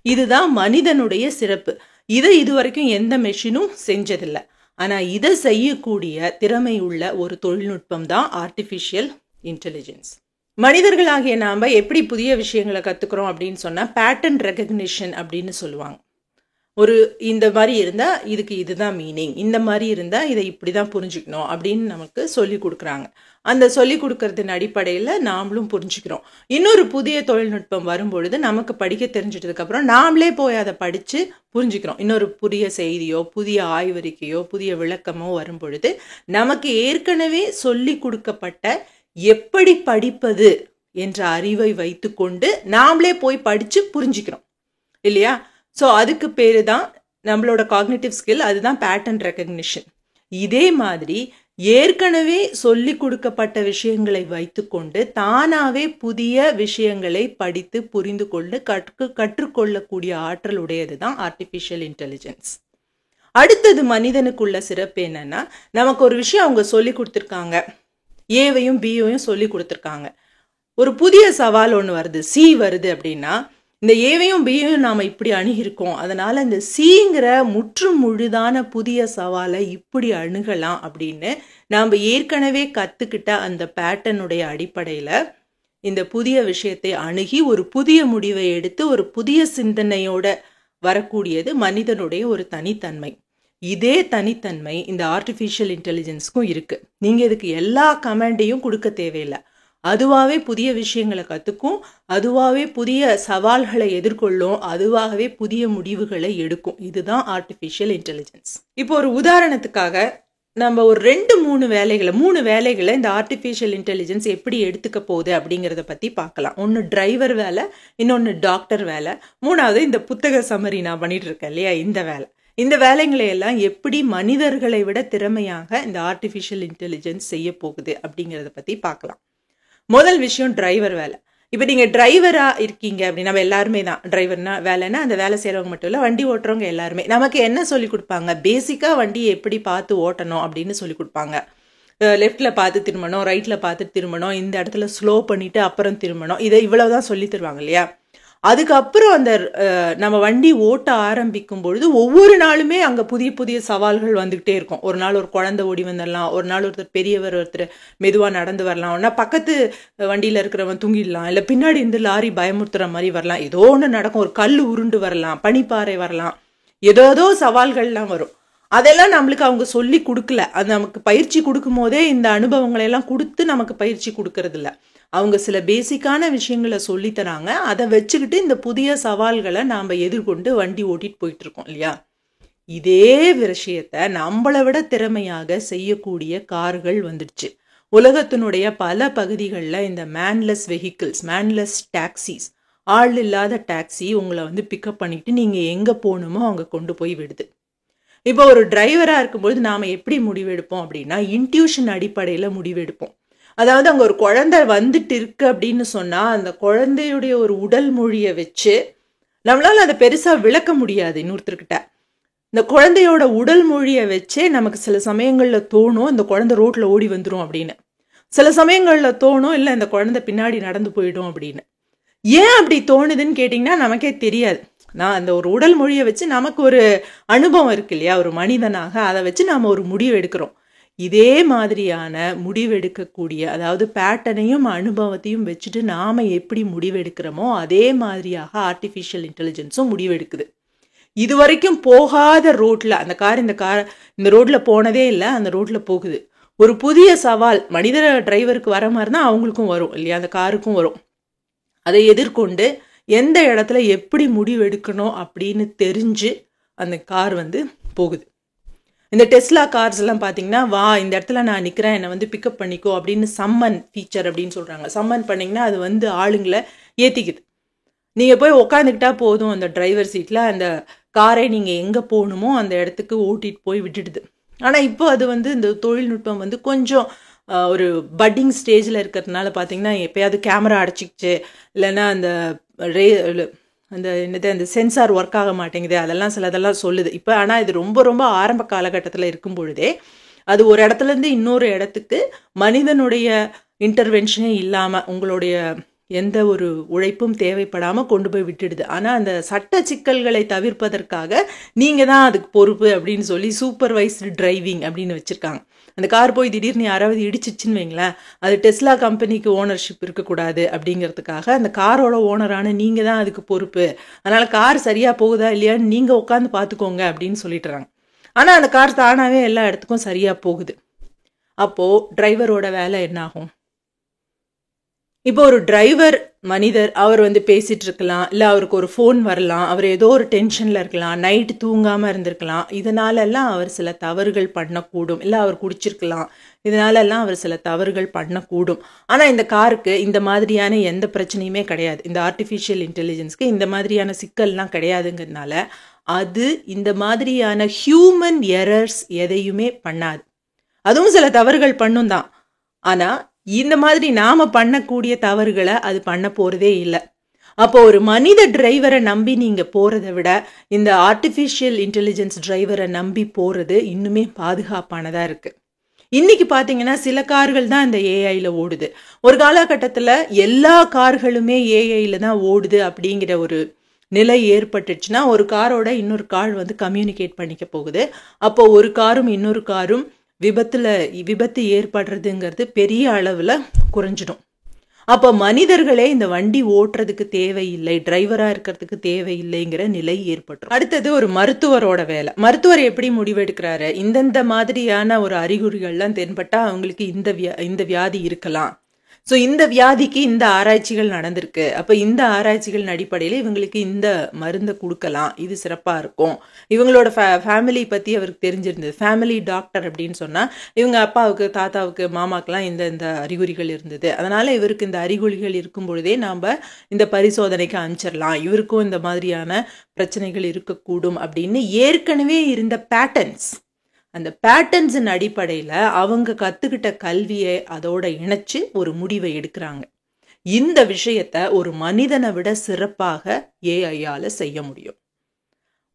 இதுதான் மனிதனுடைய சிறப்பு. இதை இதுவரைக்கும் எந்த மெஷினும் செஞ்சதில்லை. ஆனா இதை செய்யக்கூடிய திறமை உள்ள ஒரு தொழில்நுட்பம் தான் ஆர்டிஃபிஷியல் இன்டெலிஜென்ஸ். மனிதர்களாகிய நாம எப்படி புதிய விஷயங்களை கத்துக்கிறோம் அப்படின்னு சொன்னா பேட்டர்ன் ரெகக்னிஷன் அப்படின்னு சொல்லுவாங்க. ஒரு இந்த மாதிரி இருந்தா இதுக்கு இதுதான் மீனிங், இந்த மாதிரி இருந்தா இதை இப்படிதான் புரிஞ்சுக்கணும் அப்படின்னு நமக்கு சொல்லி கொடுக்குறாங்க. அந்த சொல்லி கொடுக்கறதின் அடிப்படையில் நாமளும் புரிஞ்சுக்கிறோம். இன்னொரு புதிய தொழில்நுட்பம் வரும்பொழுது நமக்கு படிக்க தெரிஞ்சிட்டதுக்கு அப்புறம் நாமளே போய் அதை படிச்சு புரிஞ்சுக்கிறோம். இன்னொரு புதிய செய்தியோ புதிய ஆய்வறிக்கையோ புதிய விளக்கமோ வரும்பொழுது நமக்கு ஏற்கனவே சொல்லி கொடுக்கப்பட்ட எப்படி படிப்பது என்ற அறிவை வைத்துக்கொண்டு நாமளே போய் படிச்சு புரிஞ்சுக்கிறோம் இல்லையா? ஸோ அதுக்கு பேரு தான் நம்மளோட காக்னிட்டிவ் ஸ்கில், அதுதான் பேட்டர்ன் ரெகக்னிஷன். இதே மாதிரி ஏற்கனவே சொல்லி கொடுக்கப்பட்ட விஷயங்களை வைத்துக்கொண்டு தானாவே புதிய விஷயங்களை படித்து புரிந்து கொண்டு கற்றுக்கொள்ளக்கூடிய ஆற்றல் உடையது தான் ஆர்டிஃபிஷியல் இன்டெலிஜென்ஸ். அடுத்தது மனிதனுக்குள்ள சிறப்பு என்னன்னா, நமக்கு ஒரு விஷயம் அவங்க சொல்லி கொடுத்துருக்காங்க, ஏவையும் பியையும் சொல்லி கொடுத்துருக்காங்க. ஒரு புதிய சவால் ஒன்று வருது, சி வருது அப்படின்னா இந்த ஏவையும் பியையும் நாம இப்படி அணுகிருக்கோம், அதனால இந்த சிங்கிற முற்று முழுதான புதிய சவாலை இப்படி அணுகலாம் அப்படின்னு நாம் ஏற்கனவே கத்துக்கிட்ட அந்த பேட்டர்னுடைய அடிப்படையில இந்த புதிய விஷயத்தை அணுகி ஒரு புதிய முடிவை எடுத்து ஒரு புதிய சிந்தனையோட வரக்கூடியது மனிதனுடைய ஒரு தனித்தன்மை. இதே தனித்தன்மை இந்த ஆர்டிஃபிஷியல் இன்டெலிஜென்ஸ்க்கும் இருக்கு. நீங்க இதுக்கு எல்லா கமாண்டையும் கொடுக்க தேவையில்லை. அதுவாகவே புதிய விஷயங்களை கற்றுக்கும், அதுவாகவே புதிய சவால்களை எதிர்கொள்ளும், அதுவாகவே புதிய முடிவுகளை எடுக்கும். இதுதான் ஆர்டிஃபிஷியல் இன்டெலிஜென்ஸ். இப்போ ஒரு உதாரணத்துக்காக நம்ம ஒரு 3 வேலைகளை இந்த ஆர்டிஃபிஷியல் இன்டெலிஜென்ஸ் எப்படி எடுத்துக்க போகுது அப்படிங்கிறத பற்றி பார்க்கலாம். ஒன்று டிரைவர் வேலை, இன்னொன்று டாக்டர் வேலை, மூணாவது இந்த புத்தக சம்மரி நான் பண்ணிட்டு இருக்கேன் இல்லையா, இந்த வேலை. இந்த வேலைகளை எல்லாம் எப்படி மனிதர்களை விட திறமையாக இந்த ஆர்டிஃபிஷியல் இன்டெலிஜென்ஸ் செய்ய போகுது அப்படிங்கிறத பற்றி பார்க்கலாம். முதல் விஷயம் டிரைவர் வேலை. இப்போ நீங்கள் டிரைவராக இருக்கீங்க அப்படின்னா, நம்ம எல்லாருமே தான் டிரைவர்னா வேலைன்னா அந்த வேலை செய்கிறவங்க மட்டும் இல்லை, வண்டி ஓட்டுறவங்க எல்லாருமே. நமக்கு என்ன சொல்லி கொடுப்பாங்க? பேசிக்காக வண்டியை எப்படி பார்த்து ஓட்டணும் அப்படின்னு சொல்லி கொடுப்பாங்க. லெஃப்டில் பார்த்து திரும்பணும், ரைட்டில் பார்த்து திரும்பணும், இந்த இடத்துல ஸ்லோ பண்ணிவிட்டு அப்புறம் திரும்பணும், இதை இவ்வளவுதான் சொல்லி தருவாங்க இல்லையா. அதுக்கப்புறம் அந்த நம்ம வண்டி ஓட்ட ஆரம்பிக்கும் பொழுது ஒவ்வொரு நாளுமே அங்கே புதிய புதிய சவால்கள் வந்துக்கிட்டே இருக்கும். ஒரு நாள் ஒரு குழந்தை ஓடி வந்துடலாம், ஒரு நாள் ஒருத்தர் மெதுவாக நடந்து வரலாம், ஒன்றா பக்கத்து வண்டியில் இருக்கிறவன் தூங்கிடலாம், இல்லை பின்னாடி இருந்து லாரி பயமுறுத்துற மாதிரி வரலாம், ஏதோ ஒன்று நடக்கும், ஒரு கல் உருண்டு வரலாம், பனிப்பாறை வரலாம், ஏதோ சவால்கள்லாம் வரும். அதெல்லாம் நம்மளுக்கு அவங்க சொல்லி கொடுக்கல. அது நமக்கு பயிற்சி கொடுக்கும் போதே இந்த அனுபவங்களை எல்லாம் கொடுத்து நமக்கு பயிற்சி கொடுக்கறது இல்லை. அவங்க சில பேசிக்கான விஷயங்களை சொல்லி தராங்க. அதை வச்சுக்கிட்டு இந்த புதிய சவால்களை நாம் எதிர்கொண்டு வண்டி ஓட்டிட்டு போயிட்டு இருக்கோம் இல்லையா. இதே விஷயத்தை நம்மளை விட திறமையாக செய்யக்கூடிய கார்கள் வந்துடுச்சு. உலகத்தினுடைய பல பகுதிகளில் இந்த மேன்லெஸ் வெஹிக்கிள்ஸ், மேன்லெஸ் டாக்ஸிஸ், ஆள் இல்லாத டாக்ஸி உங்களை பிக்கப் பண்ணிட்டு நீங்கள் எங்கே போகணுமோ அங்கே கொண்டு போய் விடுது. இப்போ ஒரு டிரைவராக இருக்கும்போது நாம் எப்படி முடிவெடுப்போம் அப்படின்னா, இன்ட்யூஷன் அடிப்படையில் முடிவெடுப்போம். அதாவது அங்கே ஒரு குழந்தை வந்துட்டு இருக்கு அப்படின்னு சொன்னால் அந்த குழந்தையுடைய ஒரு உடல் மொழியை வச்சு நம்மளால் அதை பெருசாக விளக்க முடியாது இன்னொருத்தர்கிட்ட. இந்த குழந்தையோட உடல் மொழியை வச்சே நமக்கு சில சமயங்களில் தோணும் இந்த குழந்தை ரோட்டில் ஓடி வந்துடும் அப்படின்னு. சில சமயங்களில் தோணும் இல்லை இந்த குழந்தை பின்னாடி நடந்து போயிடும் அப்படின்னு. ஏன் அப்படி தோணுதுன்னு கேட்டிங்கன்னா நமக்கே தெரியாது. நான் அந்த ஒரு உடல் மொழியை வச்சு நமக்கு ஒரு அனுபவம் இருக்கு இல்லையா, ஒரு மனிதனாக, அதை வச்சு நாம் ஒரு முடிவு எடுக்கிறோம். இதே மாதிரியான முடிவெடுக்கக்கூடிய, அதாவது பேட்டர்னையும் அனுபவத்தையும் வச்சுட்டு நாம் எப்படி முடிவெடுக்கிறோமோ அதே மாதிரியாக ஆர்டிஃபிஷியல் இன்டெலிஜென்ஸும் முடிவெடுக்குது. இது வரைக்கும் போகாத ரோட்டில் இந்த ரோட்டில் போனதே இல்லை, அந்த ரோட்டில் போகுது. ஒரு புதிய சவால் மனித டிரைவருக்கு வர மாதிரி தான் அவங்களுக்கும் வரும் இல்லையா, அந்த காருக்கும் வரும். அதை எதிர்கொண்டு எந்த இடத்துல எப்படி முடிவெடுக்கணும் அப்படின்னு தெரிஞ்சு அந்த கார் போகுது. இந்த டெஸ்லா கார்ஸ் எல்லாம் பார்த்தீங்கன்னா, வா இந்த இடத்துல நான் நிற்கிறேன், என்னை பிக்கப் பண்ணிக்கோ அப்படின்னு சம்மன் ஃபீச்சர் அப்படின்னு சொல்கிறாங்க. சம்மன் பண்ணிங்கன்னா அது ஆளுங்களை ஏற்றிக்குது. நீங்கள் போய் உக்காந்துக்கிட்டா போதும், அந்த டிரைவர் சீட்டில் அந்த காரை நீங்கள் எங்கே போகணுமோ அந்த இடத்துக்கு ஓட்டிகிட்டு போய் விட்டுடுது. ஆனால் இப்போ அது இந்த தொழில்நுட்பம் கொஞ்சம் ஒரு பட்டிங் ஸ்டேஜில் இருக்கிறதுனால பார்த்தீங்கன்னா, எப்போயாவது கேமரா அடைச்சிக்கிச்சு, இல்லைன்னா அந்த சென்சார் ஒர்க் ஆக மாட்டேங்குது, அதெல்லாம் சிலதெல்லாம் சொல்லுது இப்போ. ஆனால் இது ரொம்ப ரொம்ப ஆரம்ப காலகட்டத்தில் இருக்கும் பொழுதே அது ஒரு இடத்துலேருந்து இன்னொரு இடத்துக்கு மனிதனுடைய இன்டர்வென்ஷனே இல்லாமல், உங்களுடைய எந்த ஒரு உழைப்பும் தேவைப்படாமல் கொண்டு போய் விட்டுடுது. ஆனால் அந்த சட்ட சிக்கல்களை தவிர்ப்பதற்காக நீங்கள் தான் அதுக்கு பொறுப்பு அப்படின்னு சொல்லி சூப்பர்வைஸ்டு டிரைவிங் அப்படின்னு வச்சுருக்காங்க. அந்த கார் போய் திடீர்னு யாராவது இடிச்சிச்சுன்னு வைங்களேன், அது டெஸ்லா கம்பெனிக்கு ஓனர்ஷிப் இருக்கக்கூடாது அப்படிங்கிறதுக்காக அந்த காரோட ஓனரான நீங்கள் தான் அதுக்கு பொறுப்பு, அதனால் கார் சரியாக போகுதா இல்லையான்னு நீங்கள் உட்காந்து பார்த்துக்கோங்க அப்படின்னு சொல்லிட்டுறாங்க. ஆனால் அந்த கார் தானாகவே எல்லா இடத்துக்கும் சரியாக போகுது. அப்போது டிரைவரோட வேலை என்ன ஆகும்? இப்போ ஒரு டிரைவர் மனிதர், அவர் பேசிகிட்டு இருக்கலாம், இல்லை அவருக்கு ஒரு ஃபோன் வரலாம், அவர் ஏதோ ஒரு டென்ஷனில் இருக்கலாம், நைட்டு தூங்காமல் இருந்திருக்கலாம், இதனாலெல்லாம் அவர் சில தவறுகள் பண்ணக்கூடும். இல்லை அவர் குடிச்சிருக்கலாம், இதனாலெல்லாம் அவர் சில தவறுகள் பண்ணக்கூடும். ஆனால் இந்த காருக்கு இந்த மாதிரியான எந்த பிரச்சனையுமே கிடையாது. இந்த ஆர்டிஃபிஷியல் இன்டெலிஜென்ஸ்க்கு இந்த மாதிரியான சிக்கல்லாம் கிடையாதுங்கிறதுனால அது இந்த மாதிரியான ஹியூமன் எரர்ஸ் எதையுமே பண்ணாது. அதுவும் சில தவறுகள் பண்ணும் தான், ஆனால் இந்த மாதிரி நாம் பண்ணக்கூடிய தவறுகளை அது பண்ண போகிறதே இல்லை. அப்போ ஒரு மனித டிரைவரை நம்பி நீங்கள் போகிறத விட இந்த ஆர்டிஃபிஷியல் இன்டெலிஜென்ஸ் டிரைவரை நம்பி போகிறது இன்னுமே பாதுகாப்பானதாக இருக்குது. இன்றைக்கி பார்த்தீங்கன்னா சில கார்கள் தான் இந்த ஏஐயில் ஓடுது. ஒரு காலகட்டத்தில் எல்லா கார்களுமே ஏஐயில் தான் ஓடுது அப்படிங்கிற ஒரு நிலை ஏற்பட்டுச்சுன்னா ஒரு காரோட இன்னொரு கார் கம்யூனிகேட் பண்ணிக்க போகுது. அப்போ ஒரு காரும் இன்னொரு காரும் விபத்து ஏற்படுறதுங்கிறது பெரிய அளவில் குறைஞ்சிடும். அப்ப மனிதர்களே இந்த வண்டி ஓட்டுறதுக்கு தேவையில்லை, டிரைவரா இருக்கிறதுக்கு தேவையில்லைங்கிற நிலை ஏற்பட்டுரும். அடுத்தது ஒரு மருத்துவரோட வேலை. மருத்துவர் எப்படி முடிவெடுக்கிறாரு? இந்தந்த மாதிரியான ஒரு அறிகுறிகள்லாம் தென்பட்டா அவங்களுக்கு இந்த வியாதி இருக்கலாம். ஸோ இந்த வியாதிக்கு இந்த ஆராய்ச்சிகள் நடந்திருக்கு. அப்போ இந்த ஆராய்ச்சிகளின் அடிப்படையில் இவங்களுக்கு இந்த மருந்தை கொடுக்கலாம், இது சிறப்பாக இருக்கும். இவங்களோட ஃபேமிலி பற்றி அவருக்கு தெரிஞ்சிருந்தது. ஃபேமிலி டாக்டர் அப்படின்னு சொன்னால் இவங்க அப்பாவுக்கு, தாத்தாவுக்கு, மாமாக்கெல்லாம் இந்த அறிகுறிகள் இருந்தது. அதனால் இவருக்கு இந்த அறிகுறிகள் இருக்கும் பொழுதே நாம் இந்த பரிசோதனைக்கு அனுப்பிச்சிடலாம், இவருக்கும் இந்த மாதிரியான பிரச்சனைகள் இருக்கக்கூடும் அப்படின்னு ஏற்கனவே இருந்த பேட்டர்ன்ஸ், அந்த பேட்டர்ன்ஸின் அடிப்படையில் அவங்க கற்றுக்கிட்ட கல்வியை அதோட இணைச்சு ஒரு முடிவை எடுக்கிறாங்க. இந்த விஷயத்தை ஒரு மனிதனை விட சிறப்பாக ஏஐயால் செய்ய முடியும்.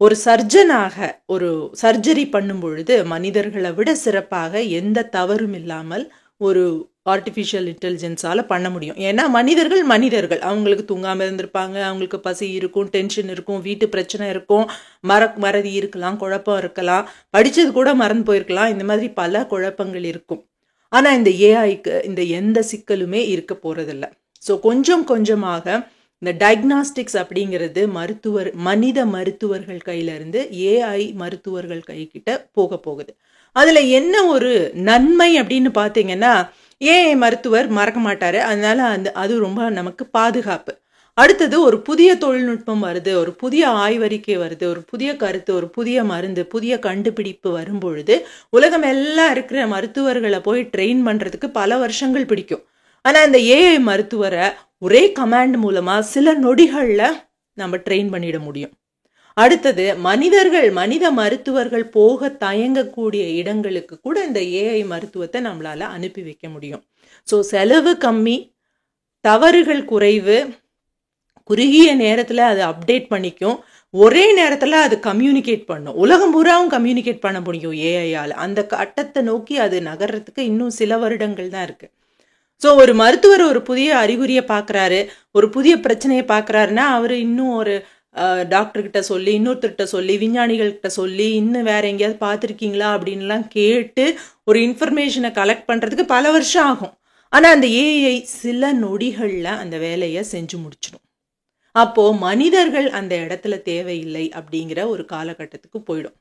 ஒரு சர்ஜனாக ஒரு சர்ஜரி பண்ணும் பொழுது மனிதர்களை விட சிறப்பாக எந்த தவறும் இல்லாமல் ஒரு ஆர்டிஃபிஷியல் இன்டெலிஜென்ஸால் பண்ண முடியும். ஏன்னா மனிதர்கள் அவங்களுக்கு தூங்காமல் இருந்திருப்பாங்க, அவங்களுக்கு பசி இருக்கும், டென்ஷன் இருக்கும், வீட்டு பிரச்சனை இருக்கும், மறதி இருக்கலாம், குழப்பம் இருக்கலாம், படித்தது கூட மறந்து போயிருக்கலாம், இந்த மாதிரி பல குழப்பங்கள் இருக்கும். ஆனால் இந்த ஏஐக்கு இந்த எந்த சிக்கலுமே இருக்க போகிறதில்ல. ஸோ கொஞ்சம் கொஞ்சமாக இந்த டயக்னாஸ்டிக்ஸ் அப்படிங்கிறது மனித மருத்துவர்கள் கையிலிருந்து ஏஐ மருத்துவர்கள் கைக்கிட்ட போகுது. அதில் என்ன ஒரு நன்மை அப்படின்னு பார்த்தீங்கன்னா, ஏஐ மருத்துவர் மறக்க மாட்டார், அதனால அது ரொம்ப நமக்கு பாதுகாப்பு. அடுத்தது ஒரு புதிய தொழில்நுட்பம் வருது, ஒரு புதிய ஆய்வறிக்கை வருது, ஒரு புதிய கருத்து, ஒரு புதிய மருந்து, புதிய கண்டுபிடிப்பு வரும்பொழுது உலகம் எல்லாம் இருக்கிற மருத்துவர்களை போய் ட்ரெயின் பண்ணுறதுக்கு பல வருஷங்கள் பிடிக்கும். ஆனால் இந்த ஏஐ மருத்துவரை ஒரே கமாண்ட் மூலமாக சில நொடிகளில் நம்ம ட்ரெயின் பண்ணிட முடியும். அடுத்தது மனித மருத்துவர்கள் போக தயங்கக்கூடிய இடங்களுக்கு கூட இந்த ஏஐ மருத்துவத்தை நம்மளால அனுப்பி வைக்க முடியும். ஸோ செலவு கம்மி, தவறுகள் குறைவு, குறுகிய நேரத்தில் அது அப்டேட் பண்ணிக்கும், ஒரே நேரத்தில் அது கம்யூனிகேட் பண்ணும், உலகம் பூராவும் கம்யூனிகேட் பண்ண முடியும் ஏஐயால். அந்த கட்டத்தை நோக்கி அது நகர்றதுக்கு இன்னும் சில வருடங்கள் தான் இருக்குது. ஸோ ஒரு மருத்துவர் ஒரு புதிய அறிகுறியை பார்க்குறாரு, ஒரு புதிய பிரச்சனையை பார்க்குறாருன்னா அவர் இன்னும் ஒரு டாக்டர்கிட்ட சொல்லி, இன்னொருத்தர்கிட்ட சொல்லி, விஞ்ஞானிகள்கிட்ட சொல்லி, இன்னும் வேற எங்கேயாவது பார்த்துருக்கீங்களா அப்படின்லாம் கேட்டு ஒரு இன்ஃபர்மேஷனை கலெக்ட் பண்ணுறதுக்கு பல வருஷம் ஆகும். ஆனால் அந்த ஏஐ சில நொடிகளில் அந்த வேலையை செஞ்சு முடிச்சிடும். அப்போது மனிதர்கள் அந்த இடத்துல தேவையில்லை அப்படிங்கிற ஒரு காலகட்டத்துக்கு போயிடும்.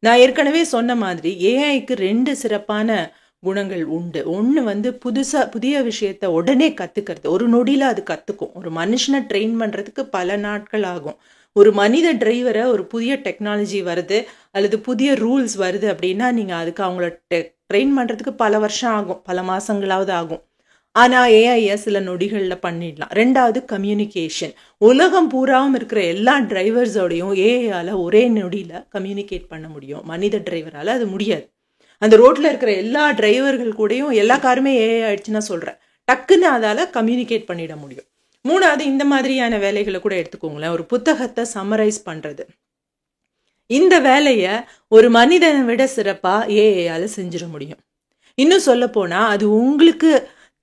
நான் ஏற்கனவே சொன்ன மாதிரி ஏஐக்கு 2 சிறப்பான குணங்கள் உண்டு. ஒன்று புதிய விஷயத்த உடனே கற்றுக்கிறது, ஒரு நொடியில் அது கற்றுக்கும். ஒரு மனுஷனை ட்ரெயின் பண்ணுறதுக்கு பல நாட்கள் ஆகும். ஒரு மனித டிரைவரை ஒரு புதிய டெக்னாலஜி வருது அல்லது புதிய ரூல்ஸ் வருது அப்படின்னா நீங்கள் அதுக்கு அவங்கள ட்ரெயின் பண்ணுறதுக்கு பல வருஷம் ஆகும், பல மாதங்களாவது ஆகும். ஆனால் ஏஐயை சில நொடிகளில் பண்ணிடலாம். 2வது கம்யூனிகேஷன். உலகம் பூராவும் இருக்கிற எல்லா டிரைவர்ஸோடையும் ஏஐயால் ஒரே நொடியில் கம்யூனிகேட் பண்ண முடியும். மனித டிரைவரால் அது முடியாது. அந்த ரோட்டில் இருக்கிற எல்லா டிரைவர்கள் கூடயும் எல்லா காருமே ஏஐ ஆயிடுச்சுன்னா சொல்கிறேன், டக்குன்னு அதால் கம்யூனிகேட் பண்ணிட முடியும். 3வது இந்த மாதிரியான வேலைகளை கூட எடுத்துக்கோங்களேன், ஒரு புத்தகத்தை சம்மரைஸ் பண்ணுறது. இந்த வேலையை ஒரு மனிதனை விட சிறப்பாக ஏஐயால் செஞ்சிட முடியும். இன்னும் சொல்லப்போனால் அது உங்களுக்கு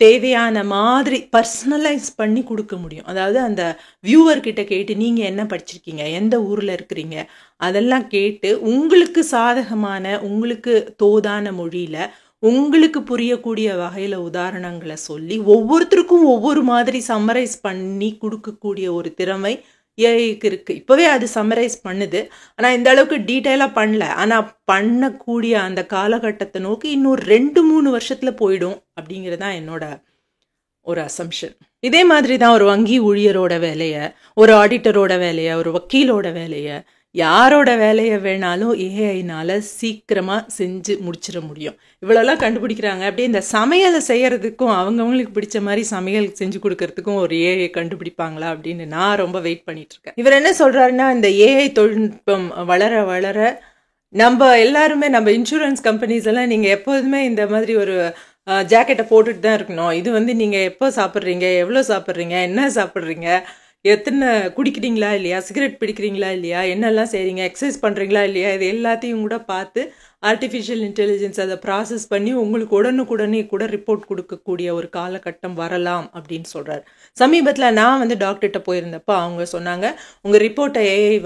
தேவையான மாதிரி பர்சனலைஸ் பண்ணி கொடுக்க முடியும். அதாவது அந்த வியூவர்கிட்ட கேட்டு நீங்கள் என்ன படிச்சிருக்கீங்க, எந்த ஊரில் இருக்கிறீங்க, அதெல்லாம் கேட்டு உங்களுக்கு சாதகமான, உங்களுக்கு தோதான மொழியில், உங்களுக்கு புரியக்கூடிய வகையில் உதாரணங்களை சொல்லி ஒவ்வொருத்தருக்கும் ஒவ்வொரு மாதிரி சம்மரைஸ் பண்ணி கொடுக்கக்கூடிய ஒரு திறமை ஏஐக்கு இருக்குது. இப்போவே அது சம்மரைஸ் பண்ணுது, ஆனால் இந்த அளவுக்கு டீட்டெயிலாக பண்ணல. ஆனால் பண்ணக்கூடிய அந்த காலகட்டத்தை நோக்கி இன்னும் 2-3 வருஷத்தில் போயிடும் அப்படிங்கிறது தான் என்னோட ஒரு அசம்ஷன். இதே மாதிரி தான் ஒரு வங்கி ஊழியரோட வேலையை, ஒரு ஆடிட்டரோட வேலையை, ஒரு வக்கீலோட வேலையை, யாரோட வேலையை வேணாலும் ஏஐனால சீக்கிரமாக செஞ்சு முடிச்சிட முடியும். இவ்வளோலாம் கண்டுபிடிக்கிறாங்க. அப்படியே இந்த சமையலை செய்யறதுக்கும் அவங்கவுங்களுக்கு பிடிச்ச மாதிரி சமையல் செஞ்சு கொடுக்கறதுக்கும் ஒரு ஏஐ கண்டுபிடிப்பாங்களா அப்படின்னு நான் ரொம்ப வெயிட் பண்ணிட்டு இருக்கேன். இவர் என்ன சொல்றாருன்னா, இந்த ஏஐ தொழில்நுட்பம் வளர வளர நம்ம எல்லாருமே, நம்ம இன்சூரன்ஸ் கம்பெனிஸ் எல்லாம் நீங்கள் எப்போதுமே இந்த மாதிரி ஒரு ஜாக்கெட்டை போட்டுட்டு தான் இருக்கணும். இது நீங்கள் எப்போ சாப்பிட்றீங்க, எவ்வளோ சாப்பிட்றீங்க, என்ன சாப்பிட்றீங்க, எத்தனை குடிக்கிறீங்களா இல்லையா, சிகரெட் பிடிக்கிறீங்களா இல்லையா, என்னெல்லாம் செய்கிறீங்க, எக்ஸசைஸ் பண்ணுறீங்களா இல்லையா, இது எல்லாத்தையும் கூட பார்த்து ஆர்டிஃபிஷியல் இன்டெலிஜென்ஸ் அதை ப்ராசஸ் பண்ணி உங்களுக்கு உடனுக்குடனே கூட ரிப்போர்ட் கொடுக்கக்கூடிய ஒரு காலகட்டம் வரலாம் அப்படின்னு சொல்கிறார். சமீபத்தில் நான் டாக்டர்கிட்ட போயிருந்தப்போ அவங்க சொன்னாங்க, உங்கள் ரிப்போர்ட்டை ஏஐ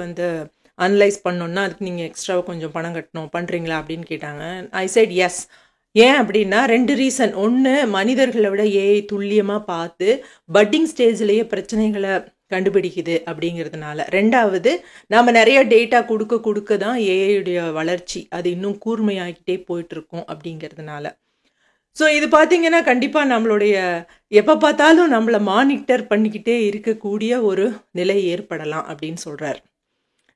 அனலைஸ் பண்ணோன்னா அதுக்கு நீங்கள் எக்ஸ்ட்ராவாக கொஞ்சம் பணம் கட்டணும், பண்ணுறீங்களா அப்படின்னு கேட்டாங்க. ஐ சைட் எஸ், ஏன் அப்படின்னா 2 ரீசன். ஒண்ணு, மனிதர்கள விட ஏஐ துல்லியமா பார்த்து பட்டிங் ஸ்டேஜ்லயே பிரச்சனைகள கண்டுபிடிக்குது அப்படிங்கிறதுனால. 2வது, நாம நெறைய டேட்டா குடுக்க தான் ஏஐ உடைய வளர்ச்சி அது இன்னும் கூர்மையாகிட்டே போயிட்டுருக்கும் அப்படிங்கிறதுனால. ஸோ இது பார்த்தீங்கன்னா, கண்டிப்பா நம்மளுடைய எப்ப பார்த்தாலும் நம்மள மானிட்டர் பண்ணிக்கிட்டே இருக்கக்கூடிய ஒரு நிலை ஏற்படலாம் அப்படின்னு சொல்றார்.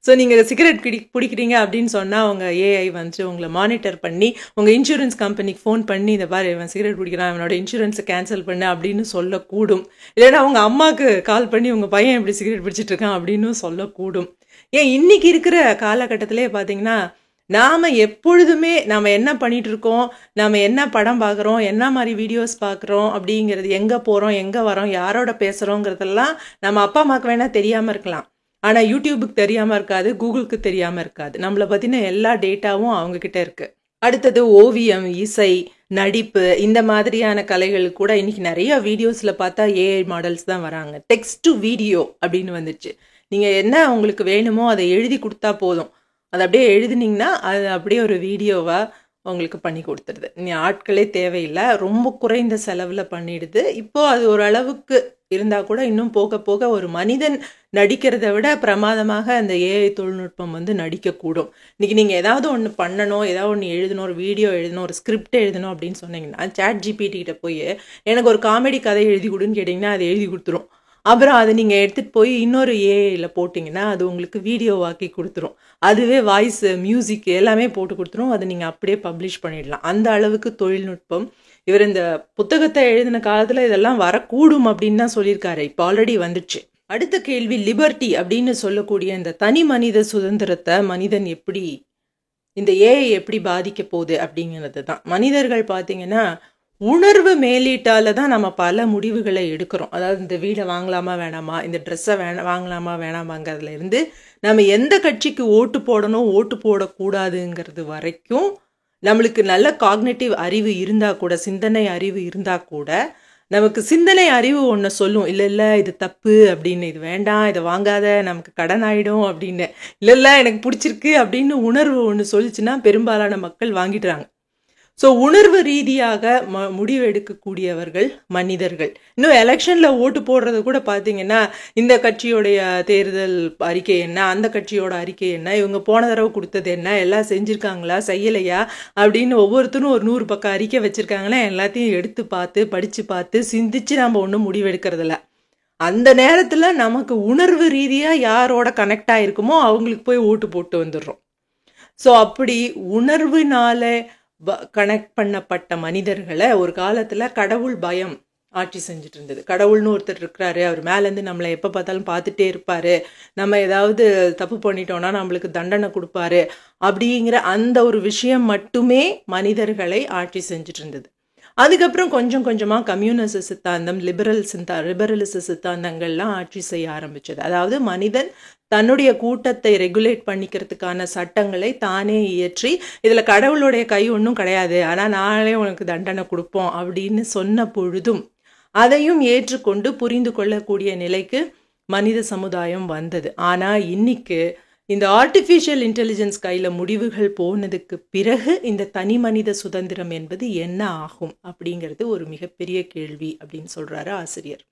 ஸோ நீங்க சிகரெட் புடிக்கிறீங்க அப்படின்னு சொன்னா, அவங்க ஏஐ வந்து உங்கள மானிட்டர் பண்ணி, உங்க இன்சூரன்ஸ் கம்பெனிக்கு ஃபோன் பண்ணி, "இத பாரு இவன் சிகரெட் குடிக்கிறான், இவனோட இன்சூரன்ஸ கேன்சல் பண்ணு" அப்படின்னு சொல்லக்கூடும். இல்லைன்னா உங்க அம்மாக்கு கால் பண்ணி, "உங்க பையன் இப்படி சிகரெட் பிடிச்சிட்டு இருக்கான்" அப்படின்னும் சொல்லக்கூடும். ஏன் இன்னைக்கு இருக்கிற காலகட்டத்திலே பார்த்தீங்கன்னா, நாம எப்பொழுதுமே நாம என்ன பண்ணிட்டு இருக்கோம், நாம என்ன படம் பார்க்குறோம், என்ன மாரி வீடியோஸ் பார்க்குறோம் அப்படிங்கிறது, எங்க போறோம், எங்க வரோம், யாரோட பேசுறோங்கிறதெல்லாம் நம்ம அப்பா அம்மாக்கு வேணா தெரியாம இருக்கலாம். ஆனா யூடியூபுக்கு தெரியாம இருக்காது, கூகுளுக்கு தெரியாம இருக்காது. நம்மள பத்தின எல்லா டேட்டாவும் அவங்க கிட்ட இருக்கு. அடுத்தது ஓவியம், இசை, நடிப்பு இந்த மாதிரியான கலைகள் கூட இன்னைக்கு நிறைய வீடியோஸ்ல பார்த்தா ஏஐ மாடல்ஸ் தான் வராங்க. டெக்ஸ்ட் டு வீடியோ அப்படின்னு வந்துச்சு. நீங்க என்ன உங்களுக்கு வேணுமோ அதை எழுதி கொடுத்தா போதும். அதை அப்படியே எழுதுனீங்கன்னா அது அப்படியே ஒரு வீடியோவா உங்களுக்கு பண்ணி கொடுத்துருது. நீ ஆட்களே தேவையில்லை, ரொம்ப குறைந்த செலவுல பண்ணிடுது. இப்போ அது ஒரு அளவுக்கு இருந்தா கூட இன்னும் போக போக ஒரு மனிதன் நடிக்கிறத விட பிரமாதமாக அந்த ஏஐ தொழில்நுட்பம் வந்து நடிக்கக்கூடும். இன்னைக்கு நீங்க ஏதாவது ஒன்று பண்ணணும், ஏதாவது ஒன்று எழுதணும், ஒரு வீடியோ எழுதணும், ஒரு ஸ்கிரிப்ட் எழுதணும் அப்படின்னு சொன்னீங்கன்னா, சாட் ஜிபிடி கிட்ட போய் எனக்கு ஒரு காமெடி கதை எழுதி கொடுன்னு கேட்டிங்கன்னா அதை எழுதி கொடுத்துரும். அப்புறம் அதை நீங்கள் எடுத்துகிட்டு போய் இன்னொரு ஏஐயில் போட்டிங்கன்னா அது உங்களுக்கு வீடியோவாக்கி கொடுத்துரும். அதுவே வாய்ஸ், மியூசிக் எல்லாமே போட்டு கொடுத்துரும். அதை நீங்கள் அப்படியே பப்ளிஷ் பண்ணிடலாம். அந்த அளவுக்கு தொழில்நுட்பம். இவர் இந்த புத்தகத்தை எழுதின காலத்தில் இதெல்லாம் வரக்கூடும் அப்படின்னு தான் சொல்லியிருக்காரு. இப்போ ஆல்ரெடி வந்துடுச்சு. அடுத்த கேள்வி, லிபர்ட்டி அப்படின்னு சொல்லக்கூடிய இந்த தனி மனித சுதந்திரத்தை மனிதன் எப்படி, இந்த ஏஐ எப்படி பாதிக்க போகுது அப்படிங்கிறது தான். மனிதர்கள் பார்த்தீங்கன்னா உணர்வு மேலீட்டால தான் நம்ம பல முடிவுகளை எடுக்கிறோம். அதாவது இந்த வீடை வாங்கலாமா வேணாமா, இந்த ட்ரெஸ்ஸை வாங்கலாமா வேணாமாங்கிறதுல இருந்து நம்ம எந்த கட்சிக்கு ஓட்டு போடணும், ஓட்டு போடக்கூடாதுங்கிறது வரைக்கும் நம்மளுக்கு நல்ல காக்னேட்டிவ் அறிவு இருந்தால் கூட, சிந்தனை அறிவு இருந்தால் கூட, நமக்கு சிந்தனை அறிவு ஒன்று சொல்லும், இல்லை இது தப்பு அப்படின்னு, இது வேண்டாம், இதை வாங்காத, நமக்கு கடன் ஆகிடும் அப்படின்னு. இல்லை எனக்கு பிடிச்சிருக்கு அப்படின்னு உணர்வு ஒன்று சொல்லிச்சுன்னா பெரும்பாலான மக்கள் வாங்கிடுறாங்க. ஸோ உணர்வு ரீதியாக முடிவு எடுக்கக்கூடியவர்கள் மனிதர்கள். இன்னும் எலெக்ஷனில் ஓட்டு போடுறது கூட பார்த்தீங்கன்னா, இந்த கட்சியோடைய தேர்தல் அறிக்கை என்ன, அந்த கட்சியோட அறிக்கை என்ன, இவங்க போன தடவை கொடுத்தது என்ன, எல்லாம் செஞ்சுருக்காங்களா செய்யலையா அப்படின்னு ஒவ்வொருத்தரும் ஒரு 100 பக்கம் அறிக்கை வச்சுருக்காங்களே, எல்லாத்தையும் எடுத்து பார்த்து படித்து பார்த்து சிந்திச்சு நம்ம ஒன்றும் முடிவு எடுக்கிறதில்ல. அந்த நேரத்தில் நமக்கு உணர்வு ரீதியாக யாரோட கனெக்ட் ஆகிருக்குமோ அவங்களுக்கு போய் ஓட்டு போட்டு வந்துடுறோம். ஸோ அப்படி உணர்வுனால கனெக்ட் பண்ணப்பட்ட மனிதர்களை ஒரு காலத்துல கடவுள் பயம் ஆட்சி செஞ்சுட்டு இருந்தது. கடவுள்னு ஒருத்தர் இருக்கிறாரு, அவர் மேலேருந்து நம்மளை எப்போ பார்த்தாலும் பார்த்துட்டே இருப்பாரு, நம்ம ஏதாவது தப்பு பண்ணிட்டோம்னா நம்மளுக்கு தண்டனை கொடுப்பாரு அப்படிங்கிற அந்த ஒரு விஷயம் மட்டுமே மனிதர்களை ஆட்சி செஞ்சுட்டு இருந்தது. அதுக்கப்புறம் கொஞ்சம் கொஞ்சமாக கம்யூனிச சித்தாந்தம், லிபரலிச சித்தாந்தங்கள்லாம் ஆட்சி செய்ய ஆரம்பிச்சது. அதாவது மனிதன் தன்னுடைய கூட்டத்தை ரெகுலேட் பண்ணிக்கிறதுக்கான சட்டங்களை தானே இயற்றி, இதில் கடவுளுடைய கை ஒன்றும் கிடையாது, ஆனால் நானே உனக்கு தண்டனை கொடுப்போம் அப்படின்னு சொன்ன பொழுதும் அதையும் ஏற்றுக்கொண்டு புரிந்து கொள்ளக்கூடிய நிலைக்கு மனித சமுதாயம் வந்தது. ஆனால் இன்னைக்கு இந்த ஆர்டிஃபிஷியல் இன்டெலிஜென்ஸ் கையில் முடிவுகள் போனதுக்கு பிறகு இந்த தனி மனித சுதந்திரம் என்பது என்ன ஆகும் அப்படிங்கிறது ஒரு மிகப்பெரிய கேள்வி அப்படின்னு சொல்றாரு ஆசிரியர்.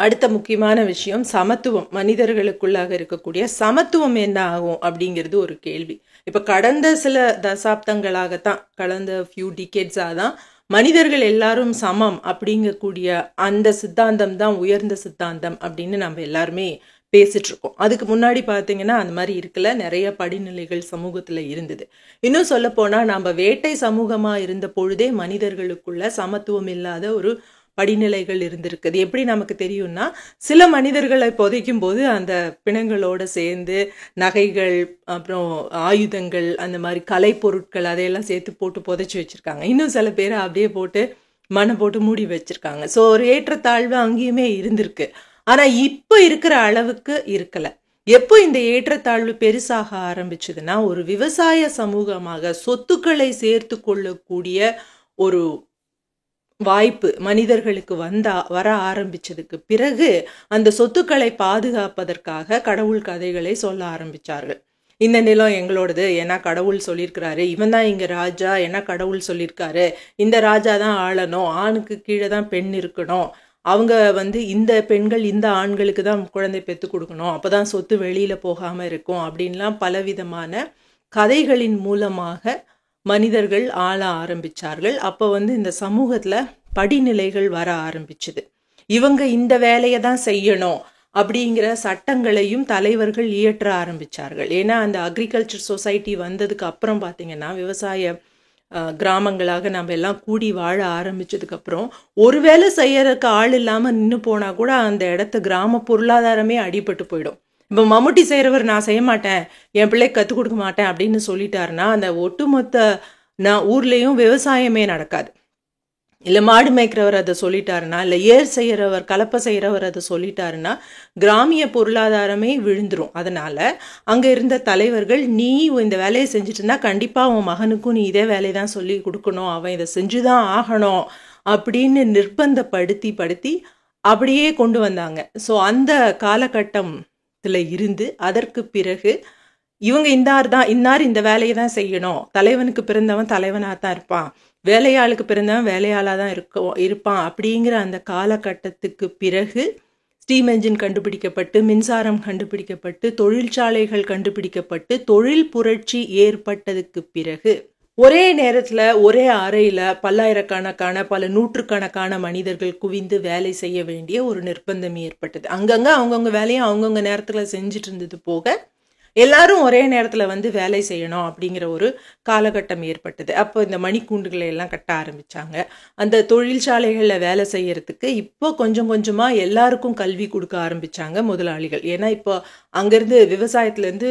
அடுத்த முக்கியமான விஷயம் சமத்துவம். மனிதர்களுக்குள்ளாக இருக்கக்கூடிய சமத்துவம் என்ன ஆகும் அப்படிங்கிறது ஒரு கேள்வி. இப்போ கடந்த சில தசாப்தங்களாகத்தான், கடந்த ஃபியூ டிகேட்ஸாக தான் மனிதர்கள் எல்லாரும் சமம் அப்படிங்கக்கூடிய அந்த சித்தாந்தம் தான் உயர்ந்த சித்தாந்தம் அப்படின்னு நம்ம எல்லாருமே பேசிட்டு இருக்கோம். அதுக்கு முன்னாடி பார்த்தீங்கன்னா அந்த மாதிரி இருக்கல, நிறைய படிநிலைகள் சமூகத்தில் இருந்தது. இன்னும் சொல்ல போனால் நம்ம வேட்டை சமூகமாக இருந்த பொழுதே மனிதர்களுக்குள்ள சமத்துவம் இல்லாத ஒரு படிநிலைகள் இருந்திருக்குது. எப்படி நமக்கு தெரியும்னா, சில மனிதர்களை புதைக்கும் போது அந்த பிணங்களோட சேர்ந்து நகைகள், அப்புறம் ஆயுதங்கள், அந்த மாதிரி கலை பொருட்கள் அதையெல்லாம் சேர்த்து போட்டு புதைச்சி வச்சிருக்காங்க. இன்னும் சில பேர் அப்படியே போட்டு மண்ணை போட்டு மூடி வச்சிருக்காங்க. ஸோ ஒரு ஏற்றத்தாழ்வு அங்கேயுமே இருந்திருக்கு. ஆனா இப்ப இருக்கிற அளவுக்கு இருக்கல. எப்போ இந்த ஏற்றத்தாழ்வு பெருசாக ஆரம்பிச்சதுன்னா, ஒரு விவசாய சமூகமாக சொத்துக்களை சேர்த்து கொள்ளக்கூடிய ஒரு வாய்ப்பு மனிதர்களுக்கு வர ஆரம்பிச்சதுக்கு பிறகு அந்த சொத்துக்களை பாதுகாப்பதற்காக கடவுள் கதைகளை சொல்ல ஆரம்பிச்சார்கள். இந்த நிலம் எங்களோடது ஏன்னா கடவுள் சொல்லியிருக்கிறாரு, இவன் தான் இங்க ராஜா ஏன்னா கடவுள் சொல்லியிருக்காரு, இந்த ராஜா தான் ஆளணும், ஆணுக்கு கீழே தான் பெண் இருக்கணும், அவங்க இந்த பெண்கள் இந்த ஆண்களுக்கு தான் குழந்தை பெற்று கொடுக்கணும், அப்பதான் சொத்து வெளியில போகாம இருக்கும் அப்படின்லாம் பலவிதமான கதைகளின் மூலமாக மனிதர்கள் ஆள ஆரம்பிச்சார்கள். அப்போ இந்த சமூகத்துல படிநிலைகள் வர ஆரம்பிச்சுது. இவங்க இந்த வேலையை தான் செய்யணும் அப்படிங்கிற சட்டங்களையும் தலைவர்கள் இயற்ற ஆரம்பிச்சார்கள். ஏன்னா அந்த அக்ரிகல்ச்சர் சொசைட்டி வந்ததுக்கு அப்புறம் பார்த்தீங்கன்னா விவசாய கிராமங்களாக நம்ம எல்லாம் கூடி வாழ ஆரம்பிச்சதுக்கு அப்புறம் ஒரு வேலை செய்யறதுக்கு ஆள் இல்லாம நின்று போனா கூட அந்த இடத்து கிராம பொருளாதாரமே அடிபட்டு போயிடும். இப்போ மம்முட்டி செய்கிறவர் நான் செய்ய மாட்டேன், என் பிள்ளைக்கு கற்றுக் கொடுக்க மாட்டேன் அப்படின்னு சொல்லிட்டாருன்னா அந்த ஒட்டுமொத்த ஊர்லேயும் விவசாயமே நடக்காது. இல்லை மாடு மேய்க்கிறவர் அதை சொல்லிட்டாருன்னா, இல்லை ஏர் செய்கிறவர் கலப்பை செய்கிறவர் அதை சொல்லிட்டாருன்னா கிராமிய பொருளாதாரமே விழுந்துரும். அதனால அங்கே இருந்த தலைவர்கள், நீ இந்த வேலையை செஞ்சுட்டு இருந்தா கண்டிப்பாக உன் மகனுக்கும் நீ இதே வேலையை தான் சொல்லி கொடுக்கணும், அவன் இதை செஞ்சுதான் ஆகணும் அப்படின்னு நிர்பந்தப்படுத்தி அப்படியே கொண்டு வந்தாங்க. ஸோ அந்த காலகட்டத்தில் இருந்து அதற்கு பிறகு இவங்க இன்னார் இந்த வேலையை தான் செய்யணும், தலைவனுக்கு பிறந்தவன் தலைவனாக தான் இருப்பான், வேலையாளுக்கு பிறந்தவன் வேலையாளாக தான் இருப்பான் அப்படிங்கிற அந்த காலகட்டத்துக்கு பிறகு ஸ்டீம் என்ஜின் கண்டுபிடிக்கப்பட்டு, மின்சாரம் கண்டுபிடிக்கப்பட்டு, தொழிற்சாலைகள் கண்டுபிடிக்கப்பட்டு, தொழில் புரட்சி ஏற்பட்டதுக்கு பிறகு ஒரே நேரத்தில் ஒரே அறையில் பல்லாயிரக்கணக்கான பல நூற்றுக்கணக்கான மனிதர்கள் குவிந்து வேலை செய்ய வேண்டிய ஒரு நிர்பந்தம் ஏற்பட்டது. அங்கங்கே அவங்கவுங்க வேலையை அவங்கவுங்க நேரத்தில் செஞ்சுட்டு இருந்தது போக எல்லாரும் ஒரே நேரத்தில் வேலை செய்யணும் அப்படிங்கிற ஒரு காலகட்டம் ஏற்பட்டது. அப்போ இந்த மணிக்கூண்டுகளை எல்லாம் கட்ட ஆரம்பிச்சாங்க. அந்த தொழிற்சாலைகளில் வேலை செய்யறதுக்கு இப்போ கொஞ்சம் கொஞ்சமாக எல்லாருக்கும் கல்வி கொடுக்க ஆரம்பிச்சாங்க முதலாளிகள். ஏன்னா இப்போ அங்கேருந்து விவசாயத்துலேருந்து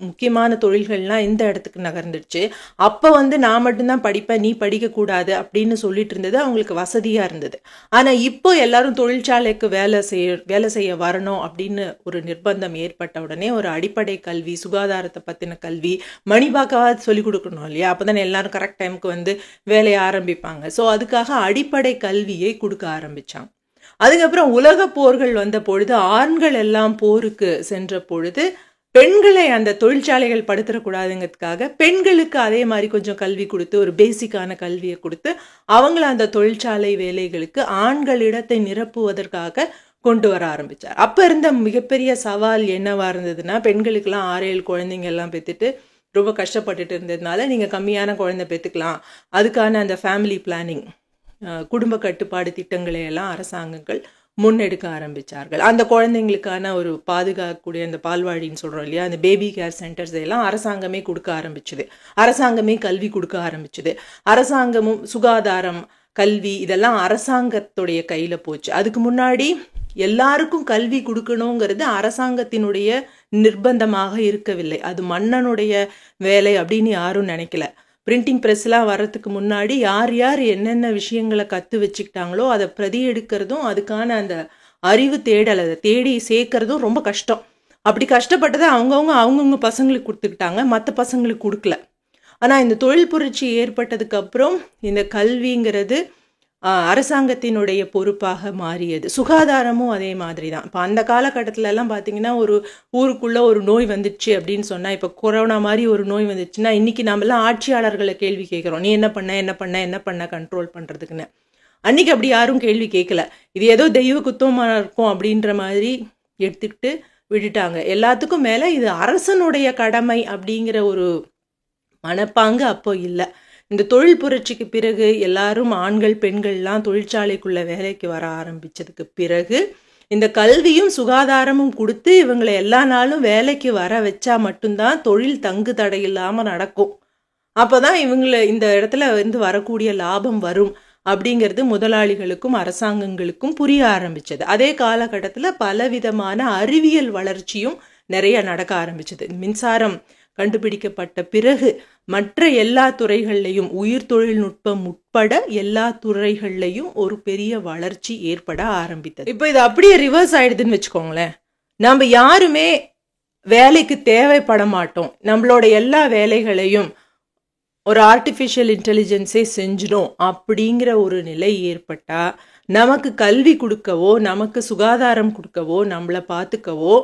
முக்கியமான தொழில்கள்லாம் இந்த இடத்துக்கு நகர்ந்துடுச்சு. அப்போ நான் மட்டும்தான் படிப்பேன், நீ படிக்கக்கூடாது அப்படின்னு சொல்லிட்டு இருந்தது அவங்களுக்கு வசதியாக இருந்தது. ஆனால் இப்போ எல்லாரும் தொழிற்சாலைக்கு வேலை செய்ய வரணும் அப்படின்னு ஒரு நிர்பந்தம் ஏற்பட்ட உடனே ஒரு அடிப்படை கல்வி, சுகாதாரத்தை பற்றின கல்வி, மணிபாக்காவது சொல்லிக் கொடுக்கணும் இல்லையா, அப்போ தானே எல்லாரும் கரெக்ட் டைமுக்கு வேலையை ஆரம்பிப்பாங்க. ஸோ அதுக்காக அடிப்படை கல்வியை கொடுக்க ஆரம்பித்தாங்க. அதுக்கப்புறம் உலக போர்கள் வந்த பொழுது, ஆண்கள் எல்லாம் போருக்கு சென்ற பொழுது பெண்களை அந்த தொழிற்சாலைகள் படுத்தக்கூடாதுங்கிறதுக்காக பெண்களுக்கு அதே மாதிரி கொஞ்சம் கல்வி கொடுத்து, ஒரு பேசிக்கான கல்வியை கொடுத்து அவங்கள அந்த தொழிற்சாலை வேலைகளுக்கு ஆண்களிடத்தை நிரப்புவதற்காக கொண்டு வர ஆரம்பித்தார். அப்போ இருந்த மிகப்பெரிய சவால் என்னவா இருந்ததுன்னா, பெண்களுக்கெல்லாம் 6-7 குழந்தைங்க எல்லாம் பெற்றுட்டு ரொம்ப கஷ்டப்பட்டுட்டு இருந்ததுனால நீங்கள் கம்மியான குழந்தை பெற்றுக்கலாம், அதுக்கான அந்த ஃபேமிலி பிளானிங், குடும்ப கட்டுப்பாடு திட்டங்களை எல்லாம் அரசாங்கங்கள் முன்னெடுக்க ஆரம்பித்தார்கள். அந்த குழந்தைங்களுக்கான ஒரு பாதுகாக்கக்கூடிய அந்த பால்வாடின்னு சொல்கிறோம் இல்லையா, அந்த பேபி கேர் சென்டர்ஸ் எல்லாம் அரசாங்கமே கொடுக்க ஆரம்பிச்சுது. அரசாங்கமே கல்வி கொடுக்க ஆரம்பிச்சுது. அரசாங்கமும் சுகாதாரம், கல்வி இதெல்லாம் அரசாங்கத்துடைய கையில் போச்சு. அதுக்கு முன்னாடி எல்லாருக்கும் கல்வி கொடுக்கணுங்கிறது அரசாங்கத்தினுடைய நிர்பந்தமாக இருக்கவில்லை. அது மன்னனுடைய வேலை அப்படின்னு யாரும் நினைக்கல. பிரிண்டிங் ப்ரெஸ்லாம் வர்றதுக்கு முன்னாடி யார் யார் என்னென்ன விஷயங்களை கற்று வச்சுக்கிட்டாங்களோ அதை பிரதி எடுக்கிறதும், அதுக்கான அந்த அறிவு தேடல், அதை தேடி சேர்க்கறதும் ரொம்ப கஷ்டம். அப்படி கஷ்டப்பட்டதை அவங்கவுங்க பசங்களுக்கு கொடுத்துக்கிட்டாங்க, மற்ற பசங்களுக்கு கொடுக்கல. ஆனால் இந்த தொழில் புரட்சி ஏற்பட்டதுக்கு அப்புறம் இந்த கல்விங்கிறது அரசாங்கத்தினுடைய பொறுப்பாக மாறியது. சுகாதாரமும் அதே மாதிரி தான். இப்போ அந்த காலகட்டத்தில் எல்லாம் பார்த்தீங்கன்னா ஒரு ஊருக்குள்ளே ஒரு நோய் வந்துடுச்சு அப்படின்னு சொன்னால், இப்போ கொரோனா மாதிரி ஒரு நோய் வந்துடுச்சுன்னா இன்றைக்கி நம்மளாம் ஆட்சியாளர்களை கேள்வி கேட்குறோம், நீ என்ன பண்ண கண்ட்ரோல் பண்ணுறதுக்குன்னு. அன்றைக்கி அப்படி யாரும் கேள்வி கேட்கல. இது ஏதோ தெய்வ குத்தமாக இருக்கும் அப்படின்ற மாதிரி எடுத்துக்கிட்டு விட்டுட்டாங்க. எல்லாத்துக்கும் மேலே இது அரசனுடைய கடமை அப்படிங்கிற ஒரு மனப்பாங்கு அப்போ இல்லை. இந்த தொழில் புரட்சிக்கு பிறகு எல்லாரும் ஆண்கள் பெண்கள்லாம் தொழிற்சாலைக்குள்ள வேலைக்கு வர ஆரம்பிச்சதுக்கு பிறகு இந்த கல்வியும் சுகாதாரமும் கொடுத்து இவங்களை எல்லா நாளும் வேலைக்கு வர வச்சா மட்டும்தான் தொழில் தங்கு தடை இல்லாமல் நடக்கும். அப்போதான் இவங்களை இந்த இடத்துல வரக்கூடிய லாபம் வரும் அப்படிங்கிறது முதலாளிகளுக்கும் அரசாங்கங்களுக்கும் புரிய ஆரம்பிச்சது. அதே காலகட்டத்தில் பலவிதமான அறிவியல் வளர்ச்சியும் நிறைய நடக்க ஆரம்பிச்சது. மின்சாரம் கண்டுபிடிக்கப்பட்ட பிறகு மற்ற எல்லா துறைகள்லையும், உயிர் தொழில்நுட்பம் உட்பட எல்லா துறைகள்லையும் ஒரு பெரிய வளர்ச்சி ஏற்பட ஆரம்பித்தது. இப்போ இது அப்படியே ரிவர்ஸ் ஆயிடுதுன்னு வச்சுக்கோங்களேன். நம்ம யாருமே வேலைக்கு தேவைப்பட மாட்டோம். நம்மளோட எல்லா வேலைகளையும் ஒரு ஆர்டிஃபிஷியல் இன்டெலிஜென்ஸே செஞ்சிடும் அப்படிங்கிற ஒரு நிலை ஏற்பட்டா, நமக்கு கல்வி கொடுக்கவோ, நமக்கு சுகாதாரம் கொடுக்கவோ, நம்மளை பார்த்துக்கவோ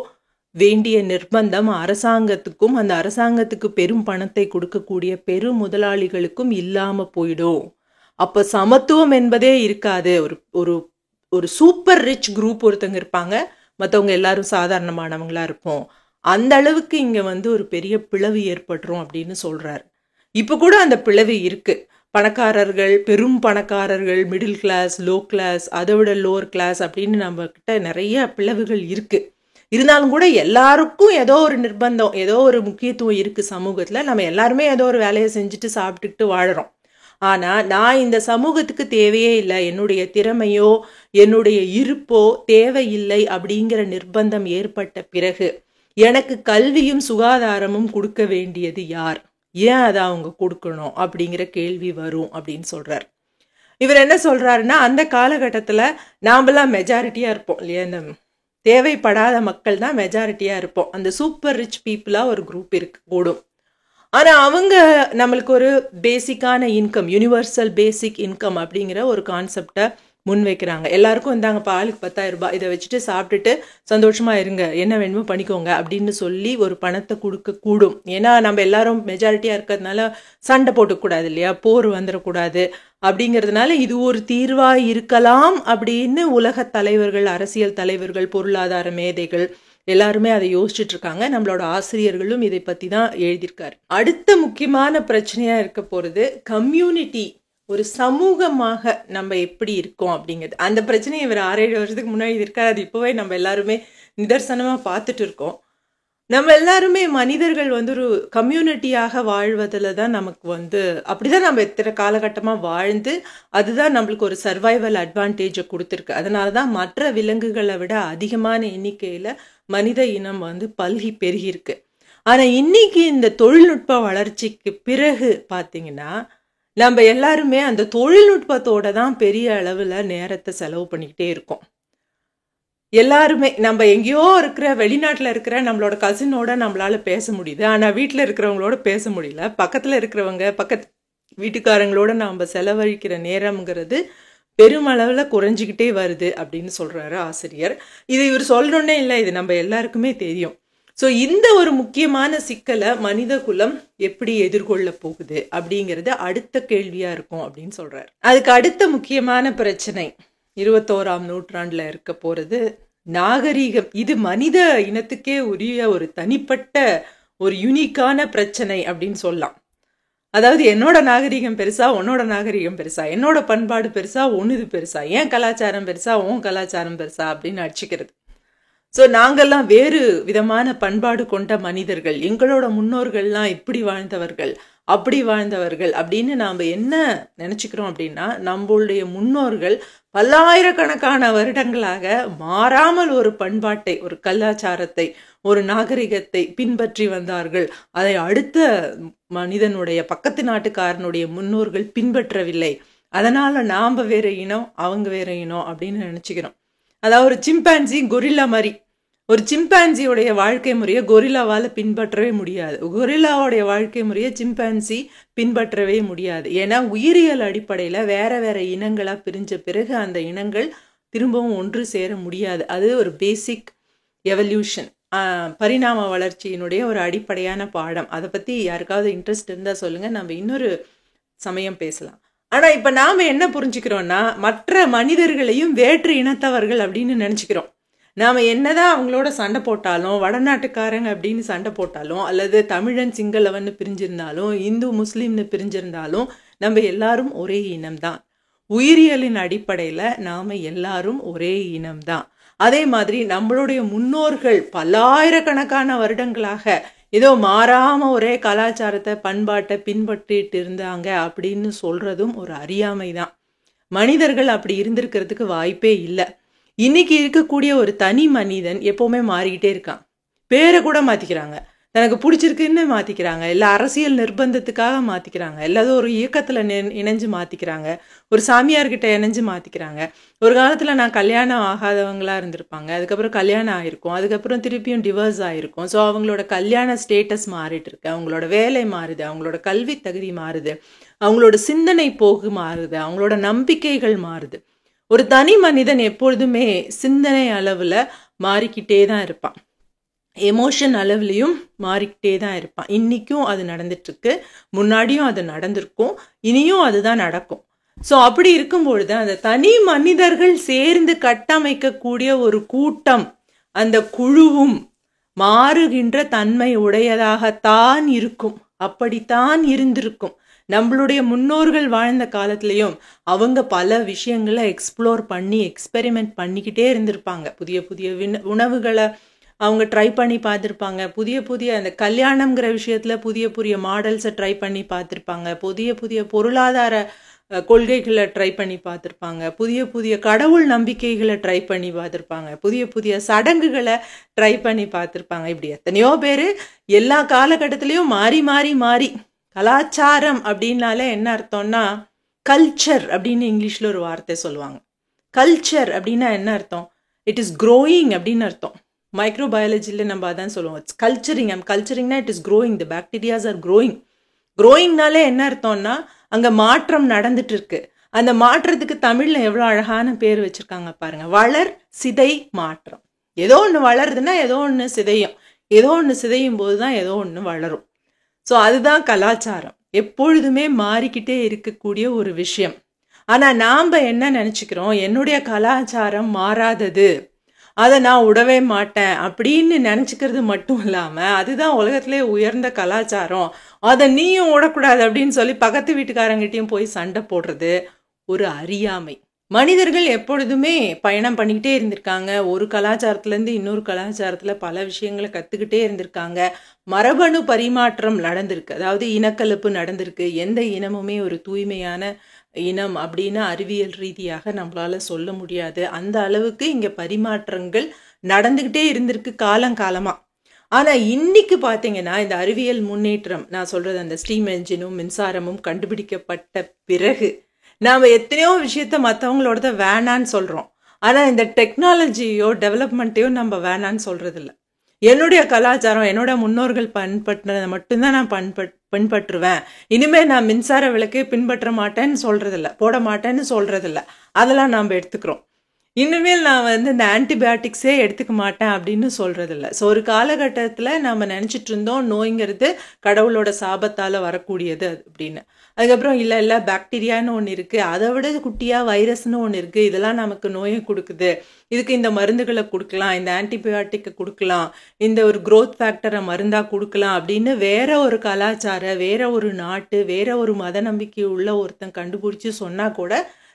வேண்டிய நிர்பந்தம் அரசாங்கத்துக்கும் அந்த அரசாங்கத்துக்கு பெரும் பணத்தை கொடுக்கக்கூடிய பெரும் முதலாளிகளுக்கும் இல்லாம போயிடும். அப்ப சமத்துவம் என்பதே இருக்காது. ஒரு ஒரு ஒரு சூப்பர் ரிச் குரூப் ஒருத்தங்க இருப்பாங்க, மற்றவங்க எல்லாரும் சாதாரணமானவங்களா இருப்போம். அந்த அளவுக்கு இங்க வந்து ஒரு பெரிய பிளவு ஏற்பட்டுரும் அப்படின்னு சொல்றாரு. இப்ப கூட அந்த பிளவு இருக்கு. பணக்காரர்கள், பெரும் பணக்காரர்கள், மிடில் கிளாஸ், லோ கிளாஸ், அதை விட லோவர் கிளாஸ் அப்படின்னு நம்ம கிட்ட நிறைய பிளவுகள் இருக்கு. இருந்தாலும் கூட எல்லாருக்கும் ஏதோ ஒரு நிர்பந்தம், ஏதோ ஒரு முக்கியத்துவம் இருக்கு சமூகத்துல. நம்ம எல்லாருமே ஏதோ ஒரு வேலையை செஞ்சுட்டு சாப்பிட்டுக்கிட்டு வாழறோம். ஆனா நான் இந்த சமூகத்துக்கு தேவையே இல்லை, என்னுடைய திறமையோ என்னுடைய இருப்போ தேவையில்லை அப்படிங்கிற நிர்பந்தம் ஏற்பட்ட பிறகு எனக்கு கல்வியும் சுகாதாரமும் கொடுக்க வேண்டியது யார்? ஏன் அதை அவங்க கொடுக்கணும் அப்படிங்கிற கேள்வி வரும் அப்படின்னு சொல்றாரு. இவர் என்ன சொல்றாருன்னா, அந்த காலகட்டத்துல நாமெல்லாம் மெஜாரிட்டியா இருப்போம் இல்லையா, இந்த தேவைப்படாத மக்கள் தான் மெஜாரிட்டியா இருப்போம். அந்த சூப்பர் ரிச் பீப்புளா ஒரு குரூப் இருக்கு கூடும். ஆனா அவங்க நம்மளுக்கு ஒரு பேசிக்கான இன்கம், யூனிவர்சல் பேசிக் இன்கம் அப்படிங்கிற ஒரு கான்செப்டை முன்வைக்கிறாங்க. எல்லாருக்கும் இந்தாங்கப்பா ஆளுக்கு 10,000 ரூபாய், இதை வச்சுட்டு சாப்பிட்டுட்டு சந்தோஷமா இருங்க, என்ன வேணுமோ பண்ணிக்கோங்க அப்படின்னு சொல்லி ஒரு பணத்தை கொடுக்க கூடும். ஏன்னா நம்ம எல்லாரும் மெஜாரிட்டியா இருக்கிறதுனால சண்டை போட்டுக்கூடாது இல்லையா, போர் வந்துடக்கூடாது அப்படிங்கிறதுனால இது ஒரு தீர்வா இருக்கலாம் அப்படின்னு உலக தலைவர்கள், அரசியல் தலைவர்கள், பொருளாதார மேதைகள் எல்லாருமே அதை யோசிச்சுட்டு இருக்காங்க. நம்மளோட ஆசிரியர்களும் இதை பத்தி தான் எழுதியிருக்காரு. அடுத்த முக்கியமான பிரச்சனையா இருக்க போறது கம்யூனிட்டி, ஒரு சமூகமாக நம்ம எப்படி இருக்கோம் அப்படிங்கிறது. அந்த பிரச்சனையை இவர் 6-7 வருஷத்துக்கு முன்னாடி இருக்காரு, அது இப்போவே நம்ம எல்லாருமே நிதர்சனமா பார்த்துட்டு இருக்கோம். நம்ம எல்லாருமே மனிதர்கள் வந்து ஒரு கம்யூனிட்டியாக வாழ்வதில் தான் நமக்கு வந்து அப்படிதான் நம்ம எத்தனை காலகட்டமாக வாழ்ந்து அதுதான் நம்மளுக்கு ஒரு சர்வைவல் அட்வான்டேஜை கொடுத்துருக்கு. அதனால தான் மற்ற விலங்குகளை விட அதிகமான எண்ணிக்கையில் மனித இனம் வந்து பல்கி பெருகிருக்கு. ஆனால் இன்னைக்கு இந்த தொழில்நுட்ப வளர்ச்சிக்கு பிறகு பார்த்தீங்கன்னா நம்ம எல்லாருமே அந்த தொழில்நுட்பத்தோட தான் பெரிய அளவில் நேரத்தை செலவு பண்ணிக்கிட்டே இருக்கோம். எல்லாருமே நம்ம எங்கேயோ இருக்கிற வெளிநாட்டில் இருக்கிற நம்மளோட கசினோட நம்மளால பேச முடியுது, ஆனால் வீட்டில் இருக்கிறவங்களோட பேச முடியல. பக்கத்தில் இருக்கிறவங்க, பக்கத்து வீட்டுக்காரங்களோட நம்ம செலவழிக்கிற நேரம்ங்கிறது பெருமளவில் குறைஞ்சிக்கிட்டே வருது அப்படின்னு சொல்றாரு ஆசிரியர். இது இவர் சொல்லணுன்னே இல்லை, இது நம்ம எல்லாருக்குமே தெரியும். ஸோ இந்த ஒரு முக்கியமான சிக்கலை மனித குலம் எப்படி எதிர்கொள்ள போகுது அப்படிங்கிறது அடுத்த கேள்வியா இருக்கும் அப்படின்னு சொல்றாரு. அதுக்கு அடுத்த முக்கியமான பிரச்சனை 21ஆம் நூற்றாண்டுல இருக்க போறது நாகரீகம். இது மனித இனத்துக்கே உரிய ஒரு தனிப்பட்ட ஒரு யூனிக்கான பிரச்சனை அப்படின்னு சொல்லலாம். அதாவது என்னோட நாகரீகம் பெருசா, உன்னோட நாகரீகம் பெருசா, என்னோட பண்பாடு பெருசா, உன்னுது பெருசா, ஏன் கலாச்சாரம் பெருசா, உன் கலாச்சாரம் பெருசா அப்படின்னு அடிச்சுக்கிறது. ஸோ நாங்கள்லாம் வேறு விதமான பண்பாடு கொண்ட மனிதர்கள், எங்களோட முன்னோர்கள்லாம் இப்படி வாழ்ந்தவர்கள், அப்படி வாழ்ந்தவர்கள் அப்படின்னு நாம் என்ன நினச்சிக்கிறோம் அப்படின்னா, நம்மளுடைய முன்னோர்கள் பல்லாயிரக்கணக்கான வருடங்களாக மாறாமல் ஒரு பண்பாட்டை, ஒரு கலாச்சாரத்தை, ஒரு நாகரிகத்தை பின்பற்றி வந்தார்கள். அதை அடுத்த மனிதனுடைய, பக்கத்து நாட்டுக்காரனுடைய முன்னோர்கள் பின்பற்றவில்லை. அதனால நாம் வேற இனம், அவங்க வேற இனம் அப்படின்னு நினச்சிக்கிறோம். அதாவது ஒரு சிம்பான்சி கொரில்லா மாதிரி, ஒரு சிம்பான்சியோடைய வாழ்க்கை முறையை கொரில்லாவால் பின்பற்றவே முடியாது, கொரில்லாவோடைய வாழ்க்கை முறையை சிம்பான்சி பின்பற்றவே முடியாது. ஏன்னா உயிரியல் அடிப்படையில் வேற வேற இனங்களாக பிரிஞ்ச பிறகு அந்த இனங்கள் திரும்பவும் ஒன்று சேர முடியாது. அது ஒரு பேசிக் எவல்யூஷன், பரிணாம வளர்ச்சியினுடைய ஒரு அடிப்படையான பாடம். அதை பற்றி யாருக்காவது இன்ட்ரெஸ்ட் இருந்தால் சொல்லுங்கள், நம்ம இன்னொரு சமயம் பேசலாம். ஆனால் இப்போ நாம் என்ன புரிஞ்சுக்கிறோன்னா, மற்ற மனிதர்களையும் வேற்று இனத்தவர்கள் அப்படின்னு நினச்சிக்கிறோம். நாம் என்னதான் அவங்களோட சண்டை போட்டாலும், வடநாட்டுக்காரங்க அப்படின்னு சண்டை போட்டாலும், அல்லது தமிழன் சிங்களவன்னு பிரிஞ்சிருந்தாலும், இந்து முஸ்லீம்னு பிரிஞ்சிருந்தாலும் நம்ம எல்லாரும் ஒரே இனம்தான். உயிரியலின் அடிப்படையில் நாம் எல்லாரும் ஒரே இனம்தான். அதே மாதிரி நம்மளுடைய முன்னோர்கள் பல்லாயிரக்கணக்கான வருடங்களாக ஏதோ மாறாம ஒரே கலாச்சாரத்தை, பண்பாட்டை பின்பற்றிட்டு இருந்தாங்க அப்படின்னு சொல்றதும் ஒரு அறியாமை தான். மனிதர்கள் அப்படி இருந்திருக்கிறதுக்கு வாய்ப்பே இல்லை. இன்னைக்கு இருக்கக்கூடிய ஒரு தனி மனிதன் எப்பவுமே மாறிக்கிட்டே இருக்கான். பேரை கூட மாத்திக்கிறாங்க, தனக்கு பிடிச்சிருக்குன்னு மாத்திக்கிறாங்க, இல்லை அரசியல் நிர்பந்தத்துக்காக மாத்திக்கிறாங்க, இல்லாத ஒரு இயக்கத்துல இணைஞ்சு மாத்திக்கிறாங்க, ஒரு சாமியார்கிட்ட இணைஞ்சு மாத்திக்கிறாங்க. ஒரு காலத்துல நான் கல்யாணம் ஆகாதவங்களா இருந்திருப்பாங்க, அதுக்கப்புறம் கல்யாணம் ஆயிருக்கும், அதுக்கப்புறம் திருப்பியும் டிவோர்ஸ் ஆயிருக்கும். ஸோ அவங்களோட கல்யாண ஸ்டேட்டஸ் மாறிட்டு இருக்கு, அவங்களோட வேலை மாறுது, அவங்களோட கல்வி தகுதி மாறுது, அவங்களோட சிந்தனை போக்கு மாறுது, அவங்களோட நம்பிக்கைகள் மாறுது. ஒரு தனி மனிதன் எப்பொழுதுமே சிந்தனை அளவுல மாறிக்கிட்டே தான் இருப்பான். எமோஷன் அளவுலையும் மாறிக்கிட்டே தான் இருப்பான். இன்னைக்கும் அது நடந்துட்டுருக்கு, முன்னாடியும் அது நடந்திருக்கும், இனியும் அதுதான் நடக்கும். ஸோ அப்படி இருக்கும்பொழுது அந்த தனி மனிதர்கள் சேர்ந்து கட்டமைக்கக்கூடிய ஒரு கூட்டம், அந்த குழுவும் மாறுகின்ற தன்மை உடையதாகத்தான் இருக்கும். அப்படித்தான் இருந்திருக்கும். நம்மளுடைய முன்னோர்கள் வாழ்ந்த காலத்திலையும் அவங்க பல விஷயங்களை எக்ஸ்ப்ளோர் பண்ணி எக்ஸ்பெரிமெண்ட் பண்ணிக்கிட்டே இருந்திருப்பாங்க. புதிய புதிய உணவுகளை அவங்க ட்ரை பண்ணி பார்த்துருப்பாங்க. புதிய புதிய அந்த கல்யாணம்ங்கிற விஷயத்தில் புதிய புதிய மாடல்ஸை ட்ரை பண்ணி பார்த்துருப்பாங்க. புதிய புதிய பொருளாதார கொள்கைகளை ட்ரை பண்ணி பார்த்துருப்பாங்க. புதிய புதிய கடவுள் நம்பிக்கைகளை ட்ரை பண்ணி பார்த்துருப்பாங்க. புதிய புதிய சடங்குகளை ட்ரை பண்ணி பார்த்துருப்பாங்க. இப்படி எத்தனையோ பேர் எல்லா காலகட்டத்திலையும் மாறி மாறி மாறி. கலாச்சாரம் அப்படின்னாலே என்ன அர்த்தம்னா, கல்ச்சர் அப்படின்னு இங்கிலீஷில் ஒரு வார்த்தை சொல்லுவாங்க. கல்ச்சர் அப்படின்னா என்ன அர்த்தம்? இட் இஸ் க்ரோயிங் அப்படின்னு அர்த்தம். மைக்ரோபயாலஜியில் நம்ம அதான் சொல்லுவோம், இட்ஸ் கல்ச்சரிங். கல்ச்சரிங்னா it is growing, the bacterias are growing. க்ரோயிங்னாலே என்ன அர்த்தம்னா அங்கே மாற்றம் நடந்துட்டு இருக்கு. அந்த மாற்றத்துக்கு தமிழில் எவ்வளோ அழகான பேர் வச்சுருக்காங்க பாருங்க, வளர் சிதை மாற்றம். ஏதோ ஒன்று வளருதுன்னா ஏதோ ஒன்று சிதையும், ஏதோ ஒன்று சிதையும் போது தான் ஏதோ ஒன்று வளரும். ஸோ அதுதான் கலாச்சாரம், எப்பொழுதுமே மாறிக்கிட்டே இருக்கக்கூடிய ஒரு விஷயம். ஆனால் நாம் என்ன நினச்சிக்கிறோம், என்னுடைய கலாச்சாரம் மாறாதது, அதை நான் விடவே மாட்டேன் அப்படின்னு நினச்சிக்கிறது மட்டும் இல்லாமல் அதுதான் உலகத்திலே உயர்ந்த கலாச்சாரம், அதை நீயும் விடக்கூடாது அப்படின்னு சொல்லி பக்கத்து வீட்டுக்காரங்கிட்டையும் போய் சண்டை போடுறது ஒரு அறியாமை. மனிதர்கள் எப்பொழுதுமே பயணம் பண்ணிக்கிட்டே இருந்திருக்காங்க. ஒரு கலாச்சாரத்துலேருந்து இன்னொரு கலாச்சாரத்தில் பல விஷயங்களை கற்றுக்கிட்டே இருந்திருக்காங்க. மரபணு பரிமாற்றம் நடந்திருக்கு, அதாவது இனக்கலப்பு நடந்திருக்கு. எந்த இனமுமே ஒரு தூய்மையான இனம் அப்படின்னு அறிவியல் ரீதியாக நம்மளால சொல்ல முடியாது. அந்த அளவுக்கு இங்கே பரிமாற்றங்கள் நடந்துக்கிட்டே இருந்திருக்கு காலங்காலமாக. ஆனால் இன்னைக்கு பார்த்தீங்கன்னா இந்த அறிவியல் முன்னேற்றம், நான் சொல்கிறது அந்த ஸ்டீம் என்ஜினும் மின்சாரமும் கண்டுபிடிக்கப்பட்ட பிறகு நாம் எத்தனையோ விஷயத்த மற்றவங்களோட வேணான்னு சொல்கிறோம். ஆனால் இந்த டெக்னாலஜியோ டெவலப்மெண்ட்டையோ நம்ம வேணான்னு சொல்கிறதில்ல. என்னுடைய கலாச்சாரம், என்னோட முன்னோர்கள் பின்பற்றினதை மட்டும்தான் நான் பின்பற்றுவேன், இனிமேல் நான் மின்சார விளக்கே பின்பற்ற மாட்டேன்னு சொல்கிறதில்ல, போட மாட்டேன்னு சொல்கிறதில்ல, அதெல்லாம் நாம் எடுத்துக்கிறோம். இனிமேல் நான் இந்த ஆன்டிபயோட்டிக்ஸே எடுத்துக்க மாட்டேன் அப்படின்னு சொல்கிறதில்ல. ஸோ ஒரு காலகட்டத்தில் நம்ம நினச்சிட்டு இருந்தோம் நோய்ங்கிறது கடவுளோட சாபத்தால் வரக்கூடியது அப்படின்னு. அதுக்கப்புறம் இல்லை பாக்டீரியான்னு ஒன்று இருக்குது, அதை விட குட்டியாக வைரஸ்னு ஒன்று இருக்குது, இதெல்லாம் நமக்கு நோயை கொடுக்குது, இதுக்கு இந்த மருந்துகளை கொடுக்கலாம், இந்த ஆன்டிபயோட்டிக்கை கொடுக்கலாம், இந்த ஒரு க்ரோத் ஃபேக்டரை மருந்தாக கொடுக்கலாம் அப்படின்னு வேற ஒரு கலாச்சாரம், வேற ஒரு நாட்டு, வேற ஒரு மத நம்பிக்கை உள்ள ஒருத்தன் கண்டுபிடிச்சி சொன்னால் கூட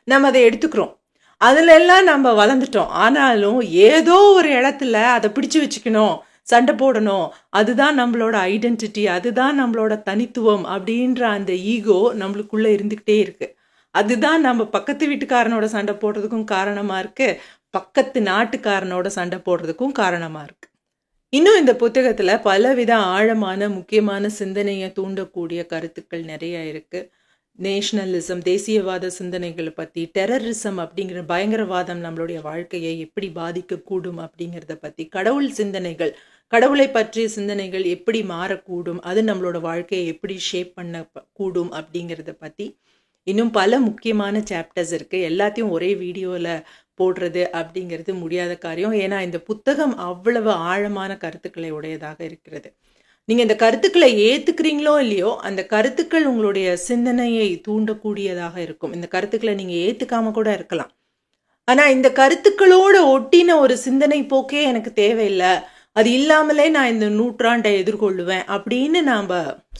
நம்ம அதை எடுத்துக்கிறோம். அதுல எல்லாம் நம்ம வளர்ந்துட்டோம். ஆனாலும் ஏதோ ஒரு இடத்துல அதை பிடிச்சு வச்சுக்கணும், சண்டை போடணும், அதுதான் நம்மளோட ஐடென்டிட்டி, அதுதான் நம்மளோட தனித்துவம் அப்படின்ற அந்த ஈகோ நம்மளுக்குள்ள இருந்துக்கிட்டே இருக்கு. அதுதான் நம்ம பக்கத்து வீட்டுக்காரனோட சண்டை போடுறதுக்கும் காரணமா இருக்கு, பக்கத்து நாட்டுக்காரனோட சண்டை போடுறதுக்கும் காரணமா இருக்கு. இன்னும் இந்த புத்தகத்துல பலவித ஆழமான முக்கியமான சிந்தனையை தூண்டக்கூடிய கருத்துக்கள் நிறைய இருக்கு. நேஷனலிசம், தேசியவாத சிந்தனைகளை பற்றி, டெரரிசம் அப்படிங்கிற பயங்கரவாதம் நம்மளுடைய வாழ்க்கையை எப்படி பாதிக்கக்கூடும் அப்படிங்கிறத பற்றி, கடவுள் சிந்தனைகள், கடவுளை பற்றிய சிந்தனைகள் எப்படி மாறக்கூடும், அது நம்மளோட வாழ்க்கையை எப்படி ஷேப் பண்ண கூடும் அப்படிங்கிறத பற்றி இன்னும் பல முக்கியமான சாப்டர்ஸ் இருக்குது. எல்லாத்தையும் ஒரே வீடியோவில் போடுறது அப்படிங்கிறது முடியாத காரியம். ஏன்னா இந்த புத்தகம் அவ்வளவு ஆழமான கருத்துக்களை உடையதாக இருக்கிறது. நீங்கள் இந்த கருத்துக்களை ஏற்றுக்கிறீங்களோ இல்லையோ, அந்த கருத்துக்கள் உங்களுடைய சிந்தனையை தூண்டக்கூடியதாக இருக்கும். இந்த கருத்துக்களை நீங்கள் ஏற்றுக்காம கூட இருக்கலாம். ஆனால் இந்த கருத்துக்களோட ஒட்டின ஒரு சிந்தனை போக்கே எனக்கு தேவையில்லை, அது இல்லாமலே நான் இந்த நூற்றாண்டை எதிர்கொள்ளுவேன் அப்படின்னு நாம்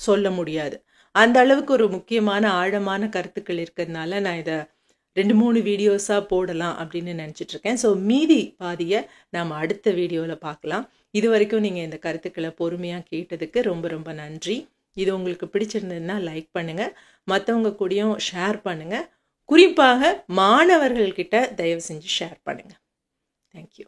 சொல்ல முடியாது. அந்த அளவுக்கு ஒரு முக்கியமான ஆழமான கருத்துக்கள் இருக்கிறதுனால நான் இதை 2-3 வீடியோஸாக போடலாம் அப்படின்னு நினச்சிட்ருக்கேன். ஸோ மீதி பாதியை நாம் அடுத்த வீடியோவில் பார்க்கலாம். இது வரைக்கும் நீங்கள் இந்த கருத்துக்களை பொறுமையாக கேட்டதுக்கு ரொம்ப ரொம்ப நன்றி. இது உங்களுக்கு பிடிச்சிருந்ததுன்னா லைக் பண்ணுங்கள், மற்றவங்க கூடயும் ஷேர் பண்ணுங்கள், குறிப்பாக மாணவர்கள்கிட்ட தயவு செஞ்சு ஷேர் பண்ணுங்கள். தேங்க்யூ.